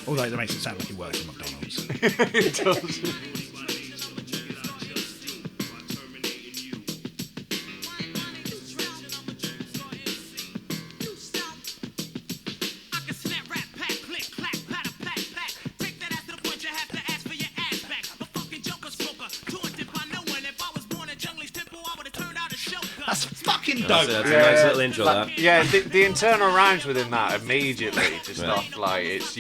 Although it makes it sound like he works at McDonald's. It does. That's fucking dope. That's a nice little intro, that. Yeah, the internal rhymes within that immediately just off, like, it's,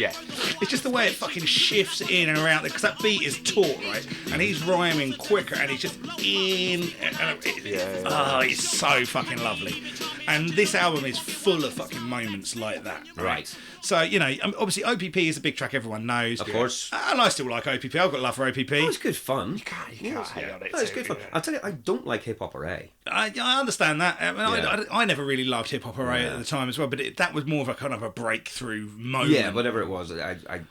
It's just the way it fucking shifts in and around, because that beat is taut, right? And he's rhyming quicker, and he's just in. It's so fucking lovely. And this album is full of fucking moments like that. Right. So, you know, obviously OPP is a big track everyone knows. Of course. And I still like OPP. I've got love for OPP. Oh, it's good fun. You can't hate on it. No, it's good fun. I'll tell you, I don't like hip hop or A. I understand that. I mean, I never really loved hip hop array Yeah. at the time as well, but that was more of a kind of a breakthrough moment. Yeah, whatever it was, I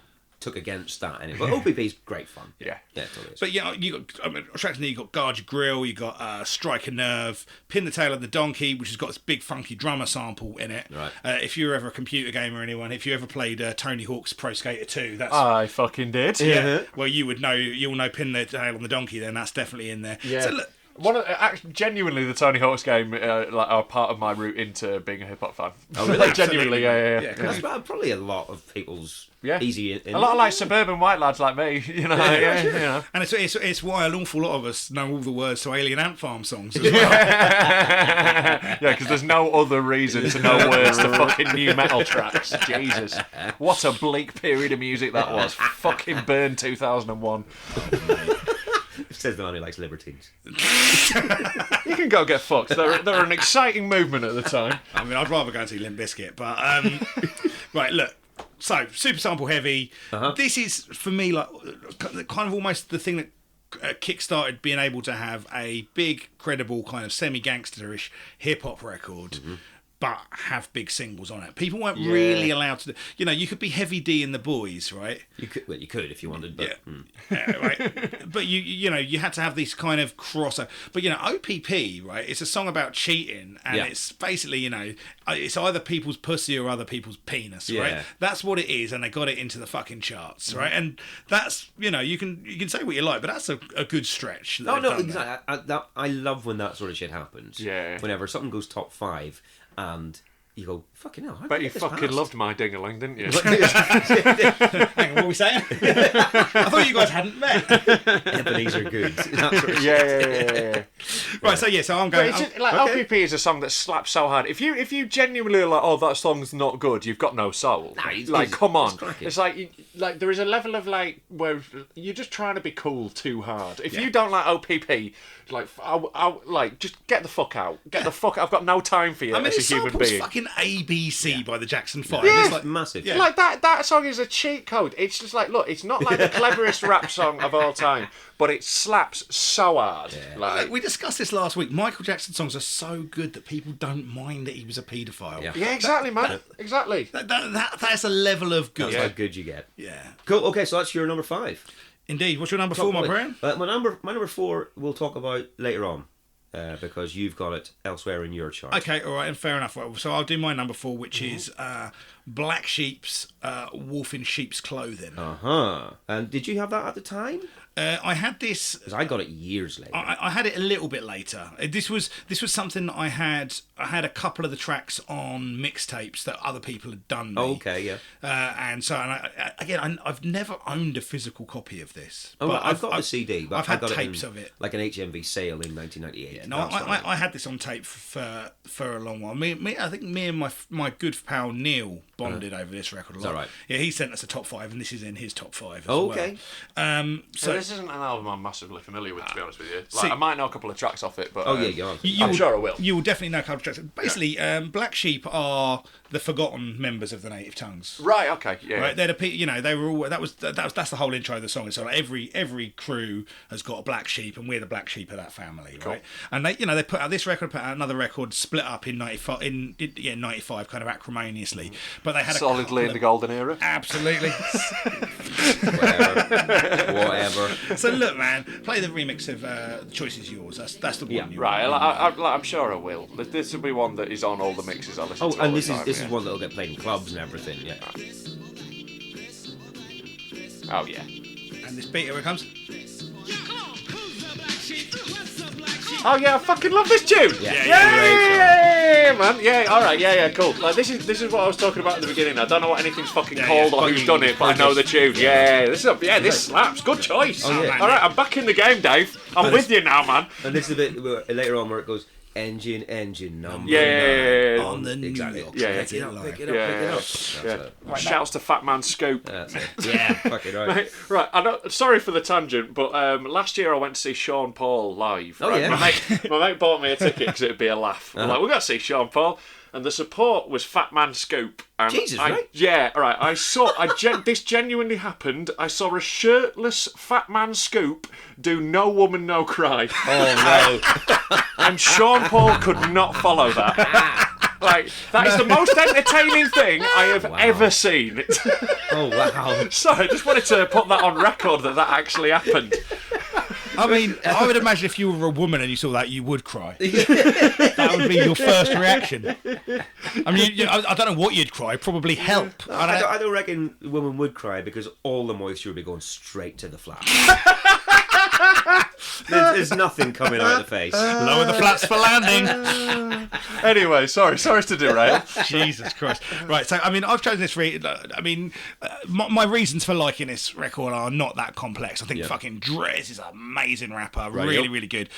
took against that anyway. But OPP's great fun. Yeah. Yeah, it totally is. But yeah, you got tracks in there. You got Guard Your Grill, you got Strike a Nerve, Pin the Tail of the Donkey, which has got this big funky drummer sample in it. Right. If you're ever a computer gamer, anyone, if you ever played Tony Hawk's Pro Skater 2, that's I fucking did. yeah. Well, you'll know Pin the Tail on the Donkey. Then that's definitely in there. Yeah. So look, Genuinely, the Tony Hawk's game are part of my route into being a hip hop fan. Oh, really? Genuinely, yeah. Yeah, That's probably a lot of people's Yeah. easy. A lot of like suburban white lads like me, you know. You know. and it's why an awful lot of us know all the words to Alien Ant Farm songs as well. Yeah, because there's no other reason to know words to fucking new metal tracks. Jesus, what a bleak period of music that was. Fucking Burn 2001. Says the man who likes libertines. You can go get fucked. They're an exciting movement at the time. I mean, I'd rather go and see Limp Bizkit, but right, look. So, super sample heavy. This is, for me, like kind of almost the thing that kick-started being able to have a big, credible, kind of semi-gangsterish hip-hop record, but have big singles on it. People weren't really allowed to do... You know, you could be Heavy D and the Boys, right? You could if you wanted, but... Yeah, right. But you know, you had to have this kind of crossover. But you know, OPP, right? It's a song about cheating, and it's basically, you know, it's either people's pussy or other people's penis, right? That's what it is, and they got it into the fucking charts, right? And that's, you know, you can say what you like, but that's a good stretch. Oh no, exactly. I love when that sort of shit happens. Yeah. Whenever something goes top 5, and you go, fucking hell. Bet you fucking loved My Ding-a-Ling, didn't you? Hang on, what were we saying? I thought you guys hadn't met. Ebenezer Goods. That sort of Yeah. Right, so I'm going. But it's just, like OPP is a song that slaps so hard. If you genuinely are like, oh, that song's not good, you've got no soul. Nah, come on. It's It's like there is a level of like where you're just trying to be cool too hard. If you don't like OPP, like I like just get the fuck out. Get the fuck. I've got no time for you as a human being. Fucking ABC by the Jackson 5. Yeah. It's like massive. Yeah. Like that song is a cheat code. It's just like, look, it's not like the cleverest rap song of all time, but it slaps so hard. Yeah. Like, we discussed this last week. Michael Jackson songs are so good that people don't mind that he was a paedophile. Yeah. Exactly, man. Exactly. That's a level of good. That's how good you get. Yeah. Cool. Okay, so that's your number 5. Indeed. What's your number 4, my friend? My number 4 we'll talk about later on. Because you've got it elsewhere in your chart. Okay, all right, and fair enough. So I'll do my number 4, which is Black Sheep's Wolf in Sheep's Clothing. And did you have that at the time? I had this. Because I got it years later. I had it a little bit later. This was something that I had a couple of the tracks on mixtapes that other people had done. Oh, okay, yeah. I've never owned a physical copy of this. Oh, but I've got the CD, but I've had got tapes it of it, like an HMV sale in 1998. Yeah, no, I had this on tape for a long while. I think me and my good pal Neil bonded over this record a lot. Is that right? Yeah, he sent us a top 5, and this is in his top 5 as okay. well. So this isn't an album I'm massively familiar with, to be honest with you. Like, See- I might know a couple of tracks off it, but You I'm sure I will. You will definitely know a couple of tracks. Basically, Black Sheep are the forgotten members of the Native Tongues. Right. Okay. Yeah. Right, they're the people. You know, they were all. That's the whole intro of the song. So like every crew has got a black sheep, and we're the black sheep of that family, right? And they put out this record, put out another record, split up in 95, 95, kind of acrimoniously. But they had solidly in the golden era. Absolutely. Whatever. So look, man, play the remix of The Choice Is Yours. That's the one. Right. I'm sure I will. This will be one that is on all the mixes I listen to. And this is one that'll get played in clubs and everything. Yeah. Oh yeah. And this beat, here it comes. Oh yeah, I fucking love this tune. Yeah, man. Yeah, all right. Yeah, cool. Like this is what I was talking about at the beginning. I don't know what anything's fucking called or who's done it, but I know the tune. Yeah, this slaps. Good choice. Oh, yeah. All right, I'm back in the game, Dave. I'm with you now, man. And this is a bit later on where it goes, engine number Yeah. 9 On the New exactly. York. Yeah. Pick it up, pick it up, Yeah. pick it up. That's Yeah. it. Right, shouts to Fat Man Scoop. That's it. Yeah, fucking right. Right. I know, sorry for the tangent, but last year I went to see Sean Paul live. Oh, right? yeah? My mate bought me a ticket because it'd be a laugh. We're like, we've got to see Sean Paul. And the support was Fat Man Scoop. And Jesus, right? Yeah, right. This genuinely happened. I saw a shirtless Fat Man Scoop do No Woman No Cry. Oh, no. And Sean Paul could not follow that. Like, that is the most entertaining thing I have ever seen. Oh, wow. So I just wanted to put that on record that actually happened. I mean, I would imagine if you were a woman and you saw that, you would cry. That would be your first reaction. I mean, I don't know what you'd cry. Probably help. I don't reckon women would cry because all the moisture would be going straight to the flat. There's nothing coming out of the face. Lower the flats for landing. Anyway, sorry to derail. Jesus Christ. Right, so, I mean, I've chosen this my reasons for liking this record are not that complex. I think fucking Drez is an amazing rapper. Really, really good.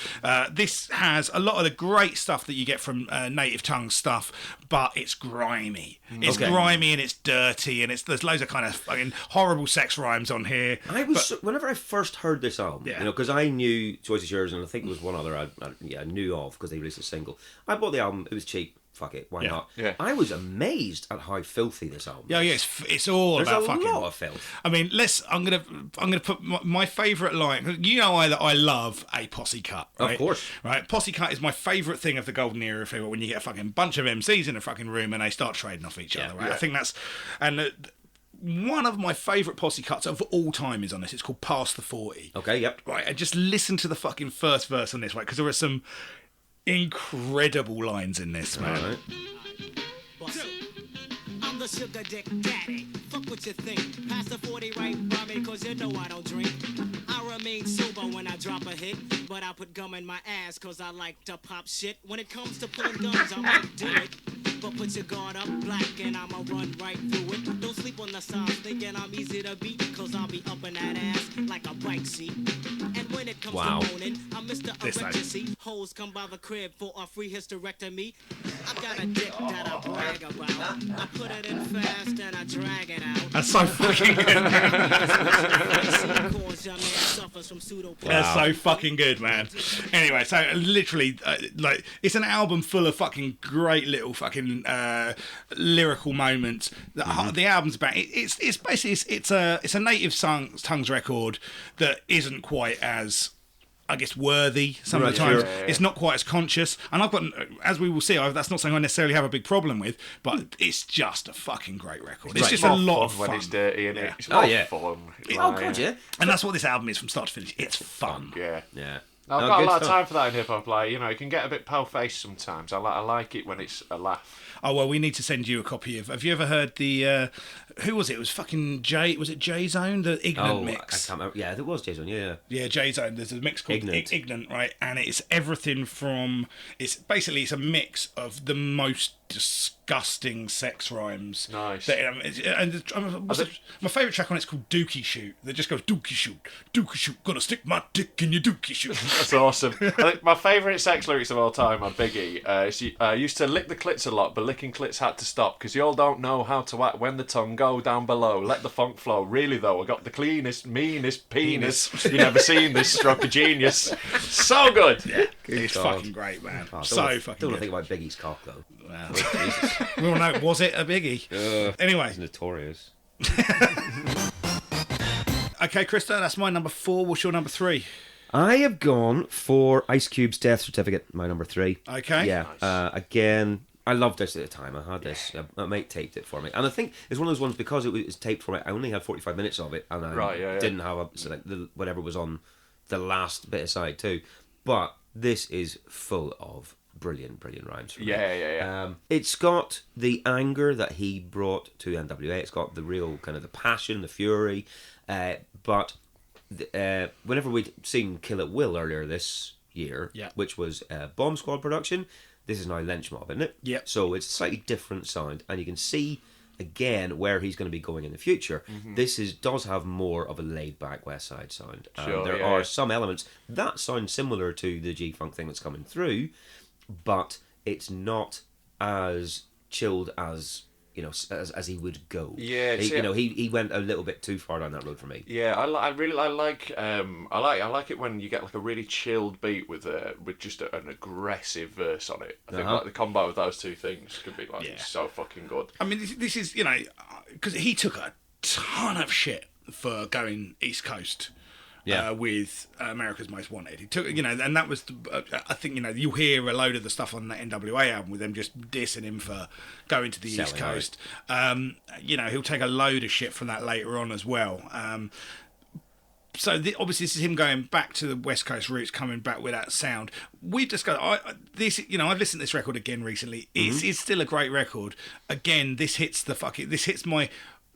This has a lot of the great stuff that you get from Native Tongue stuff, but it's grimy. It's grimy and it's dirty and there's loads of kind of fucking horrible sex rhymes on here. Whenever I first heard this album, because I knew Choice is Yours and I think there was one other I knew of because they released a single. I bought the album, it was cheap. Fuck it, why not? Yeah. I was amazed at how filthy this album is. Yeah, it's all There's about a fucking. lot of filth. I mean, I'm gonna put my favourite line. You know that I love a posse cut, right? Of course. Right, posse cut is my favourite thing of the golden era. If when you get a fucking bunch of MCs in a fucking room and they start trading off each other, right? I think that's one of my favourite posse cuts of all time is on this. It's called Past the 40. Okay, yep. Right, and just listen to the fucking first verse on this, right? Because there are some incredible lines in this, man. All right. I'm the sugar dick daddy. Fuck what you think. Pass the 40 right by me, cause you know I don't drink. I remain sober when I drop a hit, but I put gum in my ass cause I like to pop shit. When it comes to pulling guns, I might do it. But put your guard up black and I'ma run right through it. Don't sleep on the signs thinking I'm easy to beat, cause I'll be up in that ass like a bike seat. And when it comes to moaning, I'm Mr. Emergency. Hoes come by the crib for a free hysterectomy. I got a dick that I brag about. I put it in fast and I drag it out. That's so fucking good, man. That's so fucking good, man. Anyway, so literally, it's an album full of fucking great little fucking lyrical moments. The album's about it's basically it's a Native Tongues record that isn't quite as, I guess, worthy some of the times. It's not quite as conscious, and I've got, as we will see, that's not something I necessarily have a big problem with, but it's just a fucking great record. It's just a lot of fun when it's dirty and it's Oh, more yeah. fun. God, yeah. and that's what this album is from start to finish. It's fun. Yeah. Yeah. I've No, got a good lot of stuff. time for that in hip hop. Like, it can get a bit pale-faced sometimes. I like it when it's a laugh. Oh, well, we need to send you a copy of... Have you ever heard the... who was it? It was fucking J... Was it J-Zone? The Ignorant mix. I can't remember. Yeah, there was Jason, yeah. Yeah, J-Zone. There's a mix called Ignorant, right? And it's everything from... It's a mix of the most disgusting sex rhymes. Nice. My favourite track on it's called Dookie Shoot. That just goes, Dookie Shoot, gonna stick my dick in your Dookie Shoot. That's awesome. I think my favourite sex lyrics of all time are Biggie. Used to lick the clits a lot, but licking clits had to stop, because you all don't know how to act when the tongue go down below. Let the funk flow. Really though, I got the cleanest, meanest penis. You never seen this, stroke of genius. So good. Yeah. It's fucking great, man. Don't Fucking want good. to think about Biggie's cock, though. Wow. Jesus. We all know, was it a Biggie? Anyway. It's notorious. Okay, Krista, that's my number 4. What's your number 3? I have gone for Ice Cube's Death Certificate, my number 3. Okay. Yeah. Nice. Again, I loved this at the time. I had this. My mate taped it for me. And I think it's one of those ones, because it was taped for me, I only had 45 minutes of it. And I didn't have whatever was on the last bit aside too. But this is full of brilliant rhymes. For me. Yeah. It's got the anger that he brought to NWA. It's got the real kind of the passion, the fury. But whenever we'd seen Kill It Will earlier this year, which was Bomb Squad production, this is now Lynch Mob, isn't it? Yeah. So it's a slightly different sound, and you can see again where he's going to be going in the future. This does have more of a laid-back West Side sound. There are some elements that sound similar to the G-Funk thing that's coming through, but it's not as chilled as as he would go. Yeah, he went a little bit too far down that road for me. Yeah, I like it when you get like a really chilled beat with just an aggressive verse on it. I think like the combo of those two things could be like so fucking good. I mean, this is because he took a ton of shit for going East Coast. With America's Most Wanted, he took and that was I think you'll hear a load of the stuff on that NWA album with them just dissing him for going to the East Coast. He'll take a load of shit from that later on as well. So obviously this is him going back to the West Coast roots, coming back with that sound. We've discussed I've listened to this record again recently. It's still a great record. Again, this hits my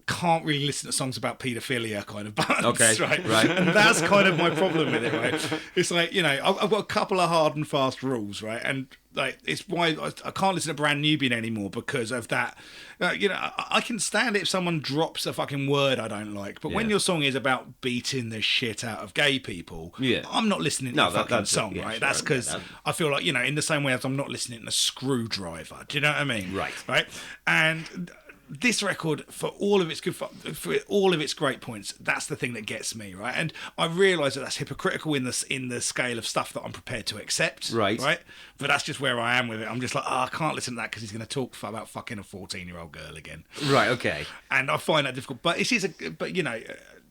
can't really listen to songs about paedophilia kind of bands, right? And that's kind of my problem with it, right? It's like, I've got a couple of hard and fast rules, right? And like, it's why I can't listen to Brand Nubian anymore because of that. I can stand it if someone drops a fucking word I don't like, but when your song is about beating the shit out of gay people, I'm not listening to the fucking song, right? Sure, that's because I feel like, in the same way as I'm not listening to Screwdriver. Do you know what I mean? Right? And this record, for all of its great points, that's the thing that gets me, right? And I realise that that's hypocritical in the scale of stuff that I'm prepared to accept, right? But that's just where I am with it. I'm just like, I can't listen to that because he's going to talk about fucking a 14-year-old girl again, right? Okay, and I find that difficult. But it is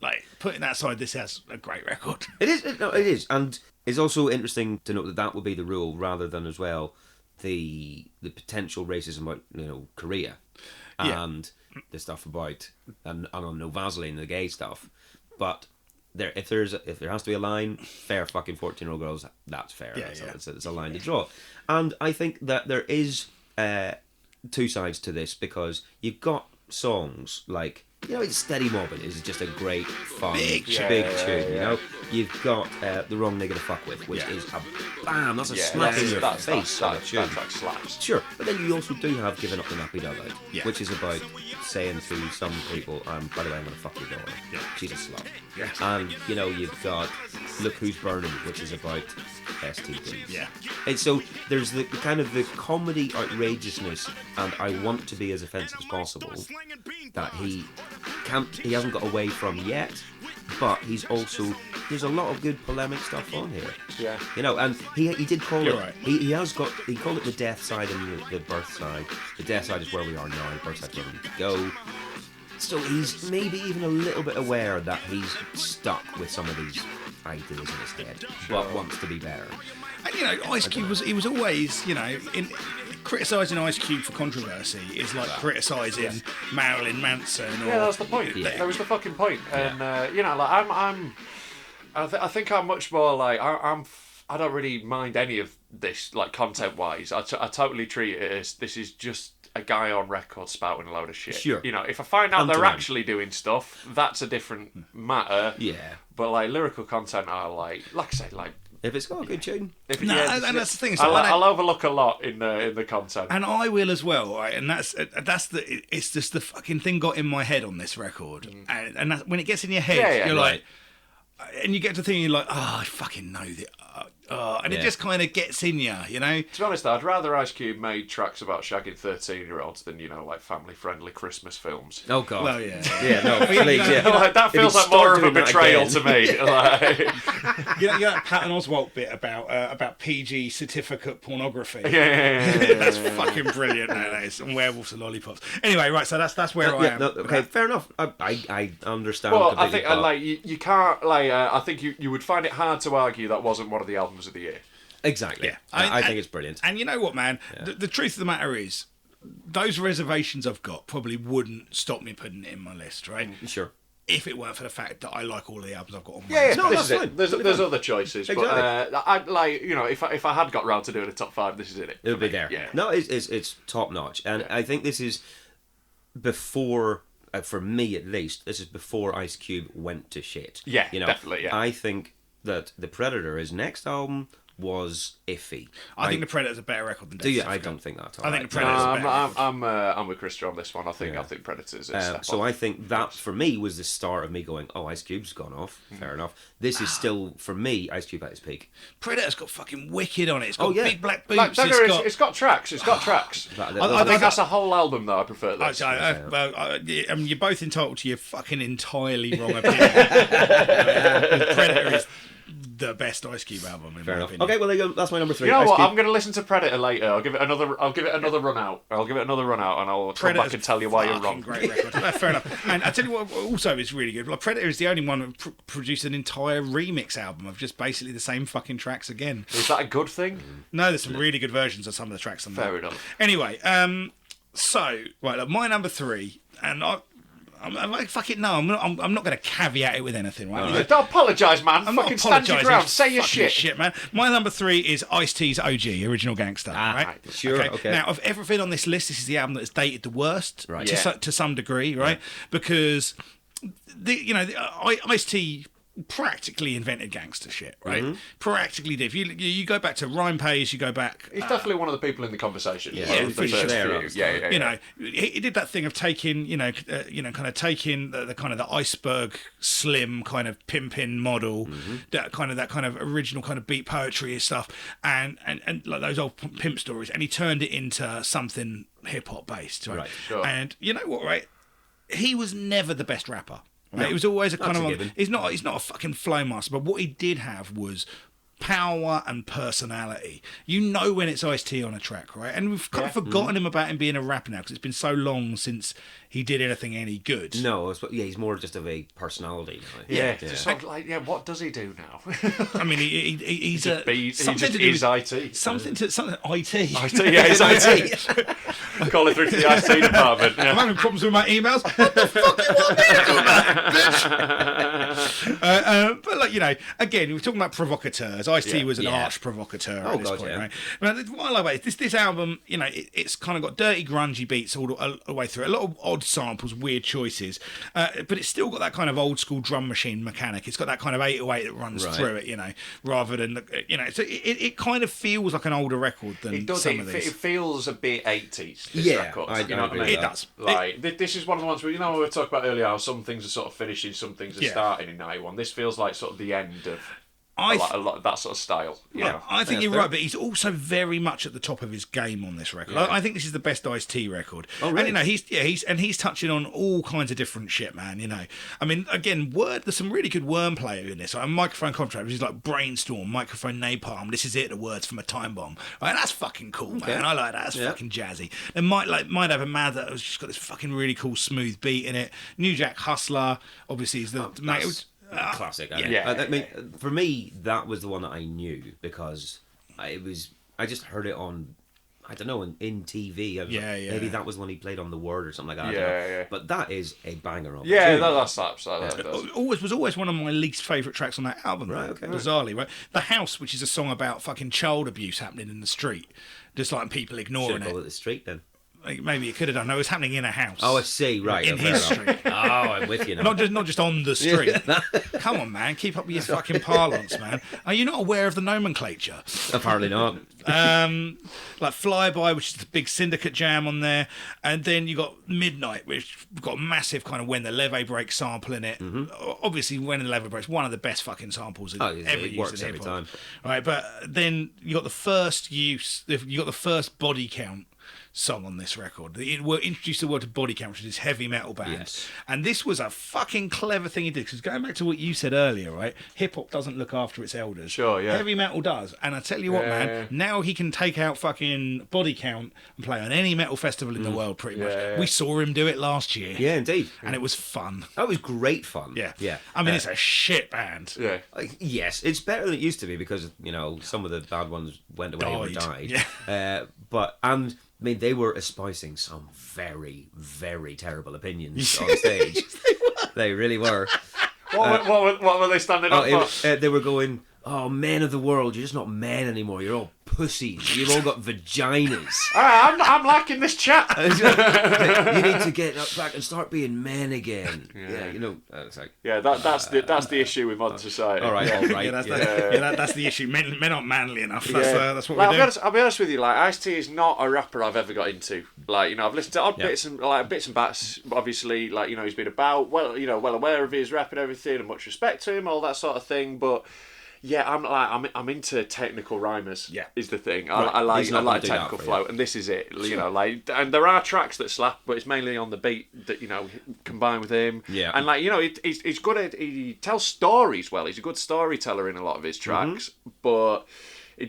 like putting that aside, this has a great record. It is, and it's also interesting to note that would be the rule rather than as well the potential racism about Korea. And the stuff about and on No Vaseline, the gay stuff, but if there has to be a line, fair fucking 14-year-old girls, that's fair. It's a line to draw, and I think that there is two sides to this because you've got songs like it's Steady Mobbin' is just a great fun big tune. You've got The Wrong Nigga to Fuck With, which is a bam, that's a slap in your face. That slaps. Sure, but then you also do have Giving Up the Nappy Dog Out, which is about saying to some people, by the way, I'm going to fuck your daughter. She's a slut. And you've got Look Who's Burning, which is about STDs. And so there's the kind of the comedy outrageousness, and I want to be as offensive as possible that he hasn't got away from yet, but there's a lot of good polemic stuff on here. And he did call it. Right. He called it the death side and the birth side. The death side is where we are now. The birth side is where we need to go. So he's maybe even a little bit aware that he's stuck with some of these ideas in his head, but wants to be better. And Ice Cube was always in criticising Ice Cube for controversy is like criticising Marilyn Manson. That's the point. That was the fucking point. And I think I'm much more like I don't really mind any of this, like content wise. I totally treat it as this is just a guy on record spouting a load of shit. Sure. If I find out they're actually doing stuff, that's a different matter. But like lyrical content, I like I say, like if it's got a good tune. And that's the thing. So I'll overlook a lot in the content, and I will as well. Right? And it's just the fucking thing got in my head on this record, and when it gets in your head, you're like, and you get to thinking, you're like, I fucking know that. And it just kind of gets in you, To be honest, I'd rather Ice Cube made tracks about shagging 13-year-olds than, like family-friendly Christmas films. Oh, God. Well, yeah. No, please, like, that feels like more of a betrayal to me. Like... that Patton Oswalt bit about PG certificate pornography. Yeah. That's fucking brilliant, that is. And werewolves and lollipops. Anyway, right, so that's where I am. Okay, fair enough. I understand. Well, I think, you can't, I think you would find it hard to argue that wasn't one of the albums of the year. Exactly. Yeah. I think it's brilliant. And you know what, man? Yeah. The truth of the matter is, those reservations I've got probably wouldn't stop me putting it in my list, right? Sure. If it weren't for the fact that I like all of the albums I've got on my list. No, that's fine. There's other choices, exactly. But I'd if I had got round to doing a top 5, this is it. It'll be there. Yeah. No, it's top notch, and I think this is before. For me, at least, this is before Ice Cube went to shit. Yeah, definitely. Yeah. I think that The Predator, his next album, was iffy. I think the Predator's a better record than Death Do you? I Certificate. don't think that at all. I think the No, Predator's a better. I'm with Christer on this one. I think Predators. So I think that for me was the start of me going, oh, Ice Cube's gone off. Fair enough. This is still, for me, Ice Cube at his peak. Predator's got fucking wicked on it. It's got Oh, yeah. big black boots. Like, it's got tracks. It's got tracks. I think that's a whole album though. I prefer this. I mean, you're both entitled to your fucking entirely wrong opinion. Predator is the best Ice Cube album in my opinion. Okay, well there you go. That's my number 3. You know Ice what? Cube. I'm going to listen to Predator later. I'll give it another run out. And I'll come back and tell you why you're wrong. Great record. Fair enough. And I tell you what, also is really good. Like Predator is the only one that produced an entire remix album of just basically the same fucking tracks again. Is that a good thing? No, there's some really good versions of some of the tracks on there. Fair enough. Anyway, so right, look, my number 3, and I'm like, fuck it, no, I'm not going to caveat it with anything, right? Don't apologise, man. I'm fucking not stand your apologising. ground. Say your Fucking shit. man. My number 3 is Ice-T's OG, Original Gangster. Right? Sure, okay. Now, of everything on this list, this is the album that's dated the worst, Right. to some degree, right? Because Ice-T practically invented gangster shit, right? Practically did. If you go back to Rhyme Pays, you go back. He's definitely one of the people in the conversation. Yeah, The for first sure. few. Yeah. You know, he did that thing of taking, kind of taking the kind of the iceberg slim kind of pimping model, that kind of original kind of beat poetry and stuff, and like those old pimp stories, and he turned it into something hip hop based, right? Sure. And you know what, right? He was never the best rapper. Right? It was always a kind That's a of given. he's not a fucking flow master, but what he did have was power and personality. You know when it's Ice-T on a track, right? And we've kind of forgotten him about him being a rapper now because it's been so long since he did anything any good. No, he's more just of a personality now. Yeah. Just sort of like, what does he do now? I mean, he's a He something just to do is with- IT. something IT. IT, yeah, it's IT. Call it through to the IT department. I'm Yeah. having problems with my emails. What the fuck do you want me to do about it, bitch? But like, again, we're talking about provocateurs. Ice-T was an arch provocateur at this God, point, yeah. right? But what I love about it is this album, it's kind of got dirty, grungy beats all the way through. A lot of odd samples, weird choices, but it's still got that kind of old school drum machine mechanic. It's got that kind of 808 that runs through it, rather than, so it kind of feels like an older record than It does. some of these. It feels a bit 80s. This Yeah, record, I you know what agree I with mean? It does. Like this is one of the ones where we were talking about earlier how some things are sort of finishing, some things are starting in '91. This feels like sort of the end of a lot of that sort of style. Yeah, I think you're right, but he's also very much at the top of his game on this record. I think this is the best Ice-T record. Oh, really? And he's touching on all kinds of different shit, man. I mean, again, there's some really good Wordplay in this. Like, Microphone Contract, which is like Brainstorm, Microphone Napalm. This is it. The words from a time bomb. Right, that's fucking cool, man. I like that. That's fucking jazzy. And might have a Mad that has just got this fucking really cool smooth beat in it. New Jack Hustler, obviously, is the Classic. Yeah. I mean, for me, that was the one that I knew because I just heard it on, I don't know, in TV. I was like, maybe that was when he played on The Word or something like that. I don't know. Yeah. But that is a banger on yeah, the tune. that's that. was always one of my least favourite tracks on that album. Right, okay. Bizarrely, right? The House, which is a song about fucking child abuse happening in the street, just like people ignoring Should have it. called it The Street then. Like, maybe it could have done. No, it was happening in a house. Oh, I see. Right. In fair his enough. street. Oh, I'm with you now. Not just on the street. Come on, man. Keep up with your fucking parlance, man. Are you not aware of the nomenclature? Apparently not. Like Flyby, which is the big Syndicate jam on there, and then you got Midnight, which got a massive kind of When the Levee Breaks sample in it. Obviously, When the Levee Breaks, one of the best fucking samples Oh, it ever used works in every hip-hop. time. Right, but then you got the first body count song on this record. It introduced the word to body count, which is heavy metal band. Yes. And this was a fucking clever thing he did, because going back to what you said earlier, right? Hip hop doesn't look after its elders. Sure, yeah. Heavy metal does. And I tell you what, man, now he can take out fucking body count and play on any metal festival in the world, pretty much. Yeah. We saw him do it last year. Yeah, indeed. And it was fun. That was great fun. Yeah. Yeah. I mean, it's a shit band. Yeah. Yes, it's better than it used to be because, some of the bad ones went away or died. Yeah. I mean, they were espousing some very, very terrible opinions on stage. They really were. What were they standing up for? They were going, oh, men of the world, you're just not men anymore. You're all pussies. You've all got vaginas. I'm liking this chat. You need to get back and start being men again. Yeah, you know. It's like, that's the issue with modern society. all right. That's the issue. Men aren't manly enough. That's what we do. I'll be honest with you. Like, Ice-T is not a rapper I've ever got into. Like, you know, I've listened to odd bits and bats. Obviously, like, you know, he's been about well aware of his rap and everything, and much respect to him, all that sort of thing. But yeah, I'm into technical rhymers. Yeah, is the thing. I like technical flow, and this is it. You know, like, and there are tracks that slap, but it's mainly on the beat that, you know, combined with him. Yeah, and like, you know, he's good at, he tells stories well. He's a good storyteller in a lot of his tracks, but I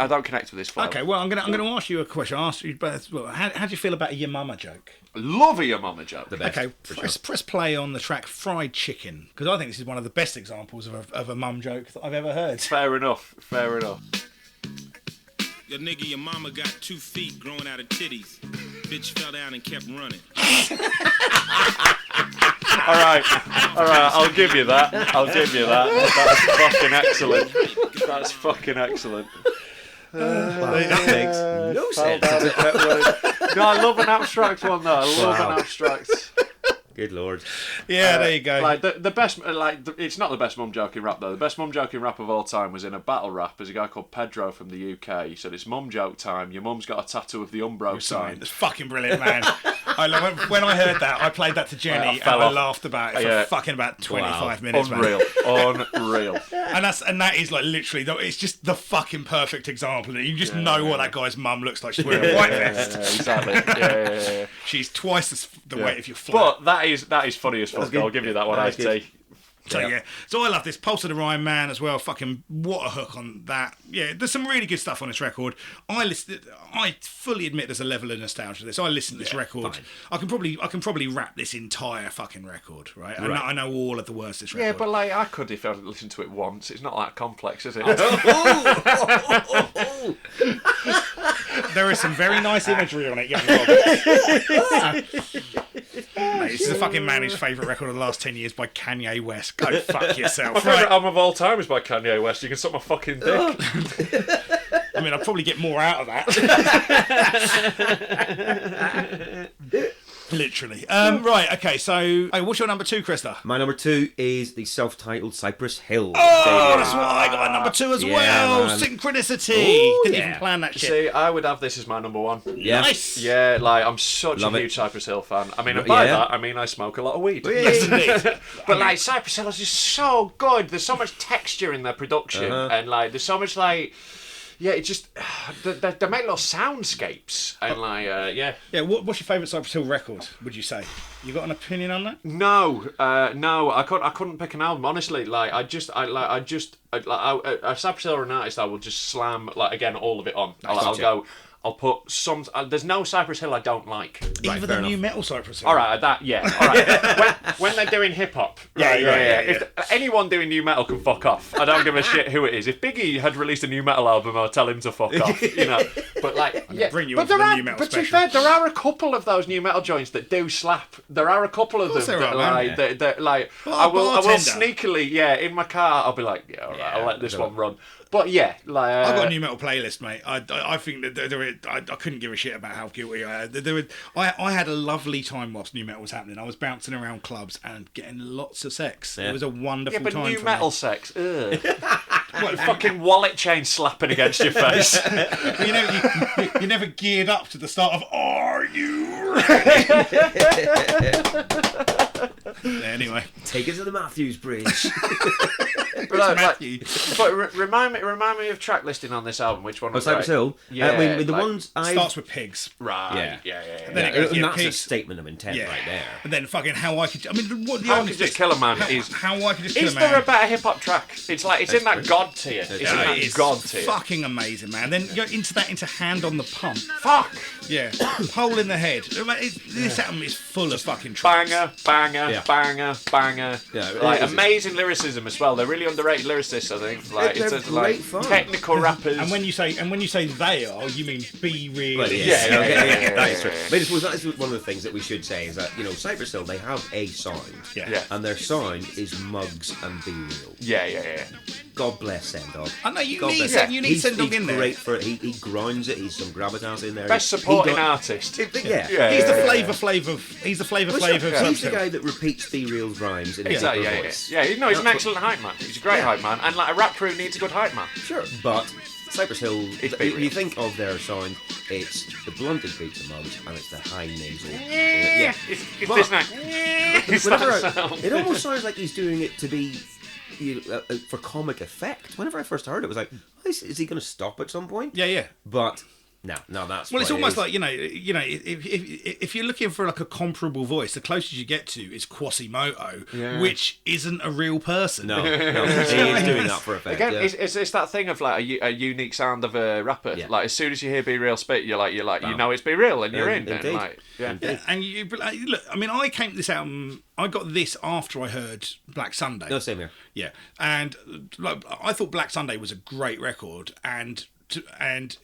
don't connect with this flow. Okay, well, I'm gonna ask you a question. I'll ask you both. Well, how do you feel about a Your Mama joke? Love a Your Mama joke. The best, okay, press play on the track Fried Chicken, because I think this is one of the best examples of a mum joke that I've ever heard. Fair enough. Your nigga, your mama got 2 feet growing out of titties. Bitch fell down and kept running. All right, I'll give you that. That's fucking excellent. That makes no sense. No, I love an abstract one though. I love an abstract. Good lord. Yeah, there you go. Like the best, it's not the best mum joke in rap though. The bbest mum joke in rap of all time was in a battle rap. There's a guy called Pedro from the UK. He said, "It's mum joke time. Your mum's got a tattoo of the Umbro sign." It's fucking brilliant, man. When I heard that, I played that to Jenny and I laughed about it for fucking about 25 minutes. Unreal. And that is like literally, it's just the fucking perfect example. You just know what that guy's mum looks like. She's wearing a white vest. Exactly. Yeah. She's twice the weight of your flat. But that is funny as fuck. I'll give you that one, Ice-T. So so I love this Pulse of the Rhyme Man as well. Fucking what a hook on that. Yeah, there's some really good stuff on this record. I fully admit there's a level of nostalgia to this. I listen to this record. Fine. I can probably rap this entire fucking record, right? I know all of the words of this record. Yeah, but like I could if I listened to it once. It's not that complex, is it? There is some very nice imagery on it, young Rob. Mate, this is a fucking man whose favourite record of the last 10 years by Kanye West. Go fuck yourself. My favourite album of all time is by Kanye West. You can suck my fucking dick. I mean, I'd probably get more out of that. Literally. Right, okay, so what's your number 2, Krista? My number 2 is the self-titled Cypress Hill. Oh, that's what I got at number 2 as well. Man. Synchronicity. Ooh, Didn't even plan that shit. See, I would have this as my number 1. Yeah. Nice. Yeah, like I'm such a huge Cypress Hill fan. I mean, and by that I mean I smoke a lot of weed. Yes, indeed. But like Cypress Hill is just so good. There's so much texture in their production, and like there's so much like. Yeah, it just they make little soundscapes and Yeah, what's your favourite Cypress Hill record? Would you say? You got an opinion on that? No, I couldn't pick an album honestly. Like Cypress Hill are an artist I will just slam again all of it on. I'll put some. There's no Cypress Hill I don't like. Even the new metal Cypress Hill. All right, All right. when they're doing hip hop. Yeah. If anyone doing new metal can fuck off. I don't give a shit who it is. If Biggie had released a new metal album, I'd tell him to fuck off. You know. But like, bring you but there are. New metal but to be fair, there are a couple of those new metal joints that do slap. There are a couple of them that I will sneakily in my car. I'll be like, all right, I'll let this one run. But yeah, like I've got a new metal playlist, mate. I think that I couldn't give a shit about how guilty I am. I had a lovely time whilst new metal was happening. I was bouncing around clubs and getting lots of sex. Yeah. It was a wonderful time. Yeah, but new for metal me. Sex. Ugh. What fucking wallet chain slapping against your face? You never geared up to the start of "Are you ready?" Anyway, take it to the Matthews Bridge. But remind me of track listing on this album. Which one was Cypress Hill? Yeah, I mean, with the ones starts with Pigs. Right. Yeah. And then it goes, and that's Pigs. a statement of intent right there. And then fucking How I Could... I mean, what the How I Could Just Kill a Man is... How I Could Just Kill a Man. Is there a better hip-hop track? It's like, it's in that God tier. It's God tier. Fucking amazing, man. Then you go into Hand on the Pump. Fuck! Yeah. Hole in the Head. This album is full of fucking tracks. Banger. banger. Yeah, Like amazing lyricism as well. They're really underrated lyricists, I think. Like They're it's great like fun. technical rappers. And when you say they are, you mean Be Real. Well, Yeah. that is true. But I suppose that is one of the things that we should say is that Cypress Hill, they have a sound, Yeah. and their sound is Muggs and Be Real. Yeah. God bless Sendog. I know you God need bless Sen- him. you need He's Sendog in there. Great for it. He grinds it. He's some gravitas in there. Best He supporting got- artist. Yeah. He's the flavour of. He's the flavour Well, of. sure, Cypress He's the Hill. guy that repeats Be Real's rhymes in a Exactly. deeper Yeah. voice. He's an That's excellent hype man. He's a great hype man, and like a rap crew needs a good hype man. Sure, but Cypress Hill, It's Be Real. you think of their sound, it's the blunted beats of Muggs and it's the high nasal. It's But- this night. It's Whenever that sound. it almost sounds like he's doing it to be for comic effect. Whenever I first heard it, was like, is he going to stop at some point? Yeah. But no, that's Well, it's what it almost is. like if you're looking for like a comparable voice, the closest you get to is Quasimodo, which isn't a real person. no, he is doing that for effect. Again, yeah. it's that thing of like a unique sound of a rapper. Yeah. Like as soon as you hear Be Real spit, you're like you know it's Be Real, and you're in. Indeed. And like, yeah. Yeah, and but, like, look, I mean, I came to this album. I got this after I heard Black Sunday. No, same here. Yeah, and like I thought Black Sunday was a great record, and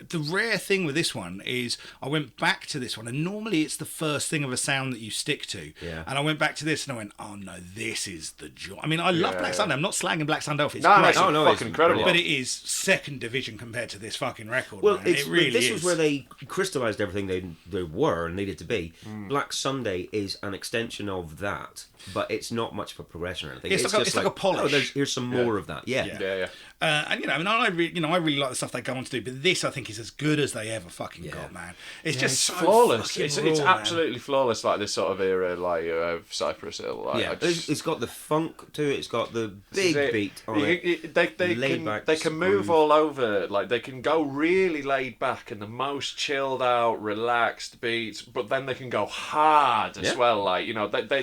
the rare thing with this one is I went back to this one, and normally it's the first thing of a sound that you stick to. Yeah. And I went back to this, and I went, oh no, this is the joy. I mean, I love Black Sunday. I'm not slagging Black Sunday off. It's No, great. it's no, fucking it's incredible. But it is second division compared to this fucking record. Well, man. It really this is. was where they crystallised everything they were and needed to be. Black Sunday is an extension of that, but it's not much of a progression or anything. It's like a polish. Oh, here's some more of that. Yeah. Yeah. And I mean, I really like the stuff they go on to do, but this I think is as good as they ever fucking got, man. It's just It's so flawless. fucking It's raw, man. absolutely flawless. Like this sort of era, like of Cypress Hill. Like, Yeah, I just- it's got the funk to it. It's got the This is big it. beat on it. They can move groove. all over. Like they can go really laid back and the most chilled out, relaxed beats, but then they can go hard as Yeah. well. Like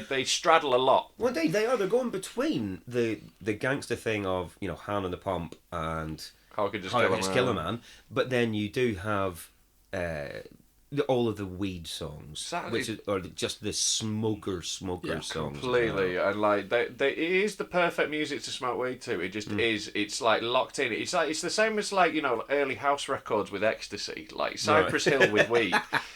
they straddle a lot. Well, they are. They're going between the gangster thing of hand on the pump and How I could just how kill I a just man. kill a man, but then you do have all of the weed songs, Exactly. which are just the smoker songs. Completely, and like it is the perfect music to smoke weed to. It just is. It's like locked in. It's the same as like early house records with ecstasy, like Cypress Hill with weed.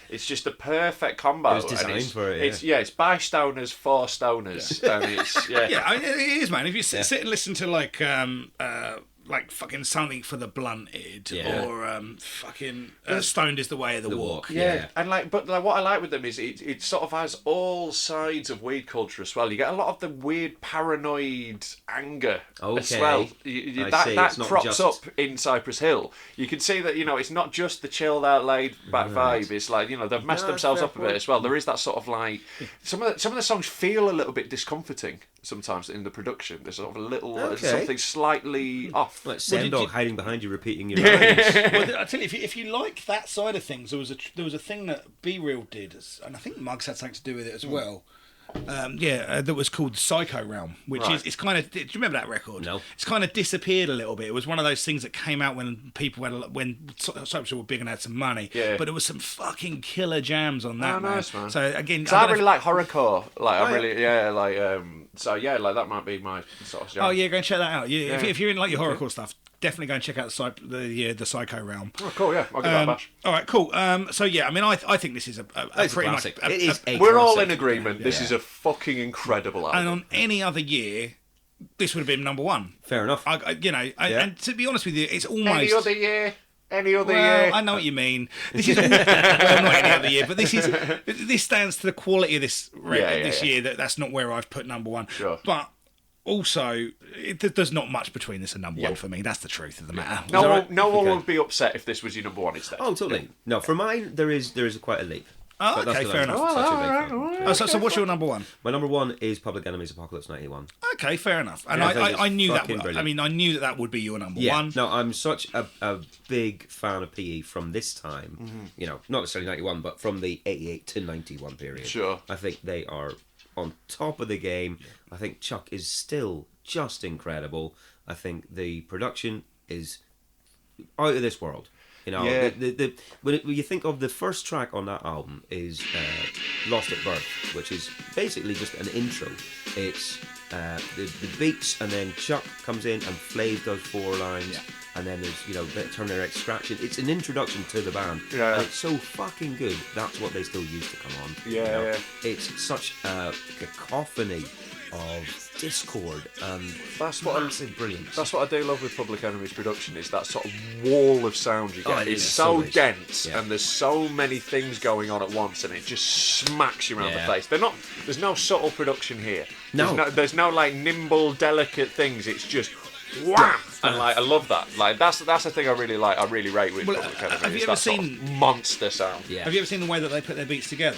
It's just the perfect combo. It was designed and it's, for it, yeah. It's by stoners for stoners, and it's Yeah, I mean, it is, man. If you sit and listen to like fucking Something for the Blunted Yeah. or fucking Stoned is the Way of the Walk. Yeah. And what I like with them is it sort of has all sides of weed culture as well. You get a lot of the weird paranoid anger as Okay. well. I see. That It's not crops just- up in Cypress Hill. You can see that it's not just the chilled out, laid back vibe. It's like they've messed No, themselves fair up a bit point. as well. There is that sort of like some of the songs feel a little bit discomforting sometimes in the production. There's sort of a little Okay. something slightly off. Like did Sendog you- hiding behind you, repeting your lines. Well, I tell you, if you like that side of things, there was a thing that Be Real did, and I think Muggs had something to do with it as well. That was called Psycho Realm, which Right. is it's kind of. Do you remember that record? No. It's kind of disappeared a little bit. It was one of those things that came out when people when Cypress Hill were big and had some money. Yeah. But there was some fucking killer jams on that. Oh, nice, man. So again, So I don't know really if- like horrorcore. Like I yeah. really like that might be my sort of genre. Oh yeah, go and check that out. Yeah. If you're in like your horrorcore stuff, definitely go and check out the Psycho Realm. Oh, cool. Yeah, I'll give that a bash. All right, cool. So yeah, I mean, I think this is a It's a pretty much. classic. It is a We're all classic. in agreement. This Yeah. is a fucking incredible album. And on any other year, this would have been number one. Fair enough. And to be honest with you, it's almost Any other year? Any other Well, year? I know what you mean. This is well, not any other year, but this stands to the quality of this Yeah. year. That's not where I've put number one. Sure. But also, there's not much between this and number one for me. That's the truth of the matter. No one Okay. would be upset if this was your number one instead. Oh, totally. No, for mine, there is quite a leap. Oh, But that's okay, 'cause fair I'm enough. such a big fan. Oh, so what's your number one? My number one is Public Enemy's Apocalypse 91. Okay, fair enough. And Yeah, I think I it's knew that. fucking brilliant. I mean, I knew that would be your number Yeah, one. no, I'm such a big fan of PE from this time. Not necessarily 91, but from the 88 to 91 period. Sure. I think they are on top of the game. I think Chuck is still just incredible. I think the production is out of this world. You know, Yeah. when you think of the first track on that album is Lost at Birth, which is basically just an intro. It's the beats, and then Chuck comes in and Flav does 4 lines, and then there's, you know, a bit of Terminator X scratching. It's an introduction to the band, and it's so fucking good. That's what they still use to come on. Yeah. It's such a cacophony of discord and That's what massive brilliance. That's what I do love with Public Enemy's production, is that sort of wall of sound you get. it It's is, so always. dense, Yeah. and there's so many things going on at once, and it just smacks you around the face. There's no subtle production here. No. There's no like nimble, delicate things. It's just wham, and like I love that. Like that's the thing I really like. I really rate with Public Enemy. have you is ever that sort of seen- monster sound? Yeah. Have you ever seen the way that they put their beats together?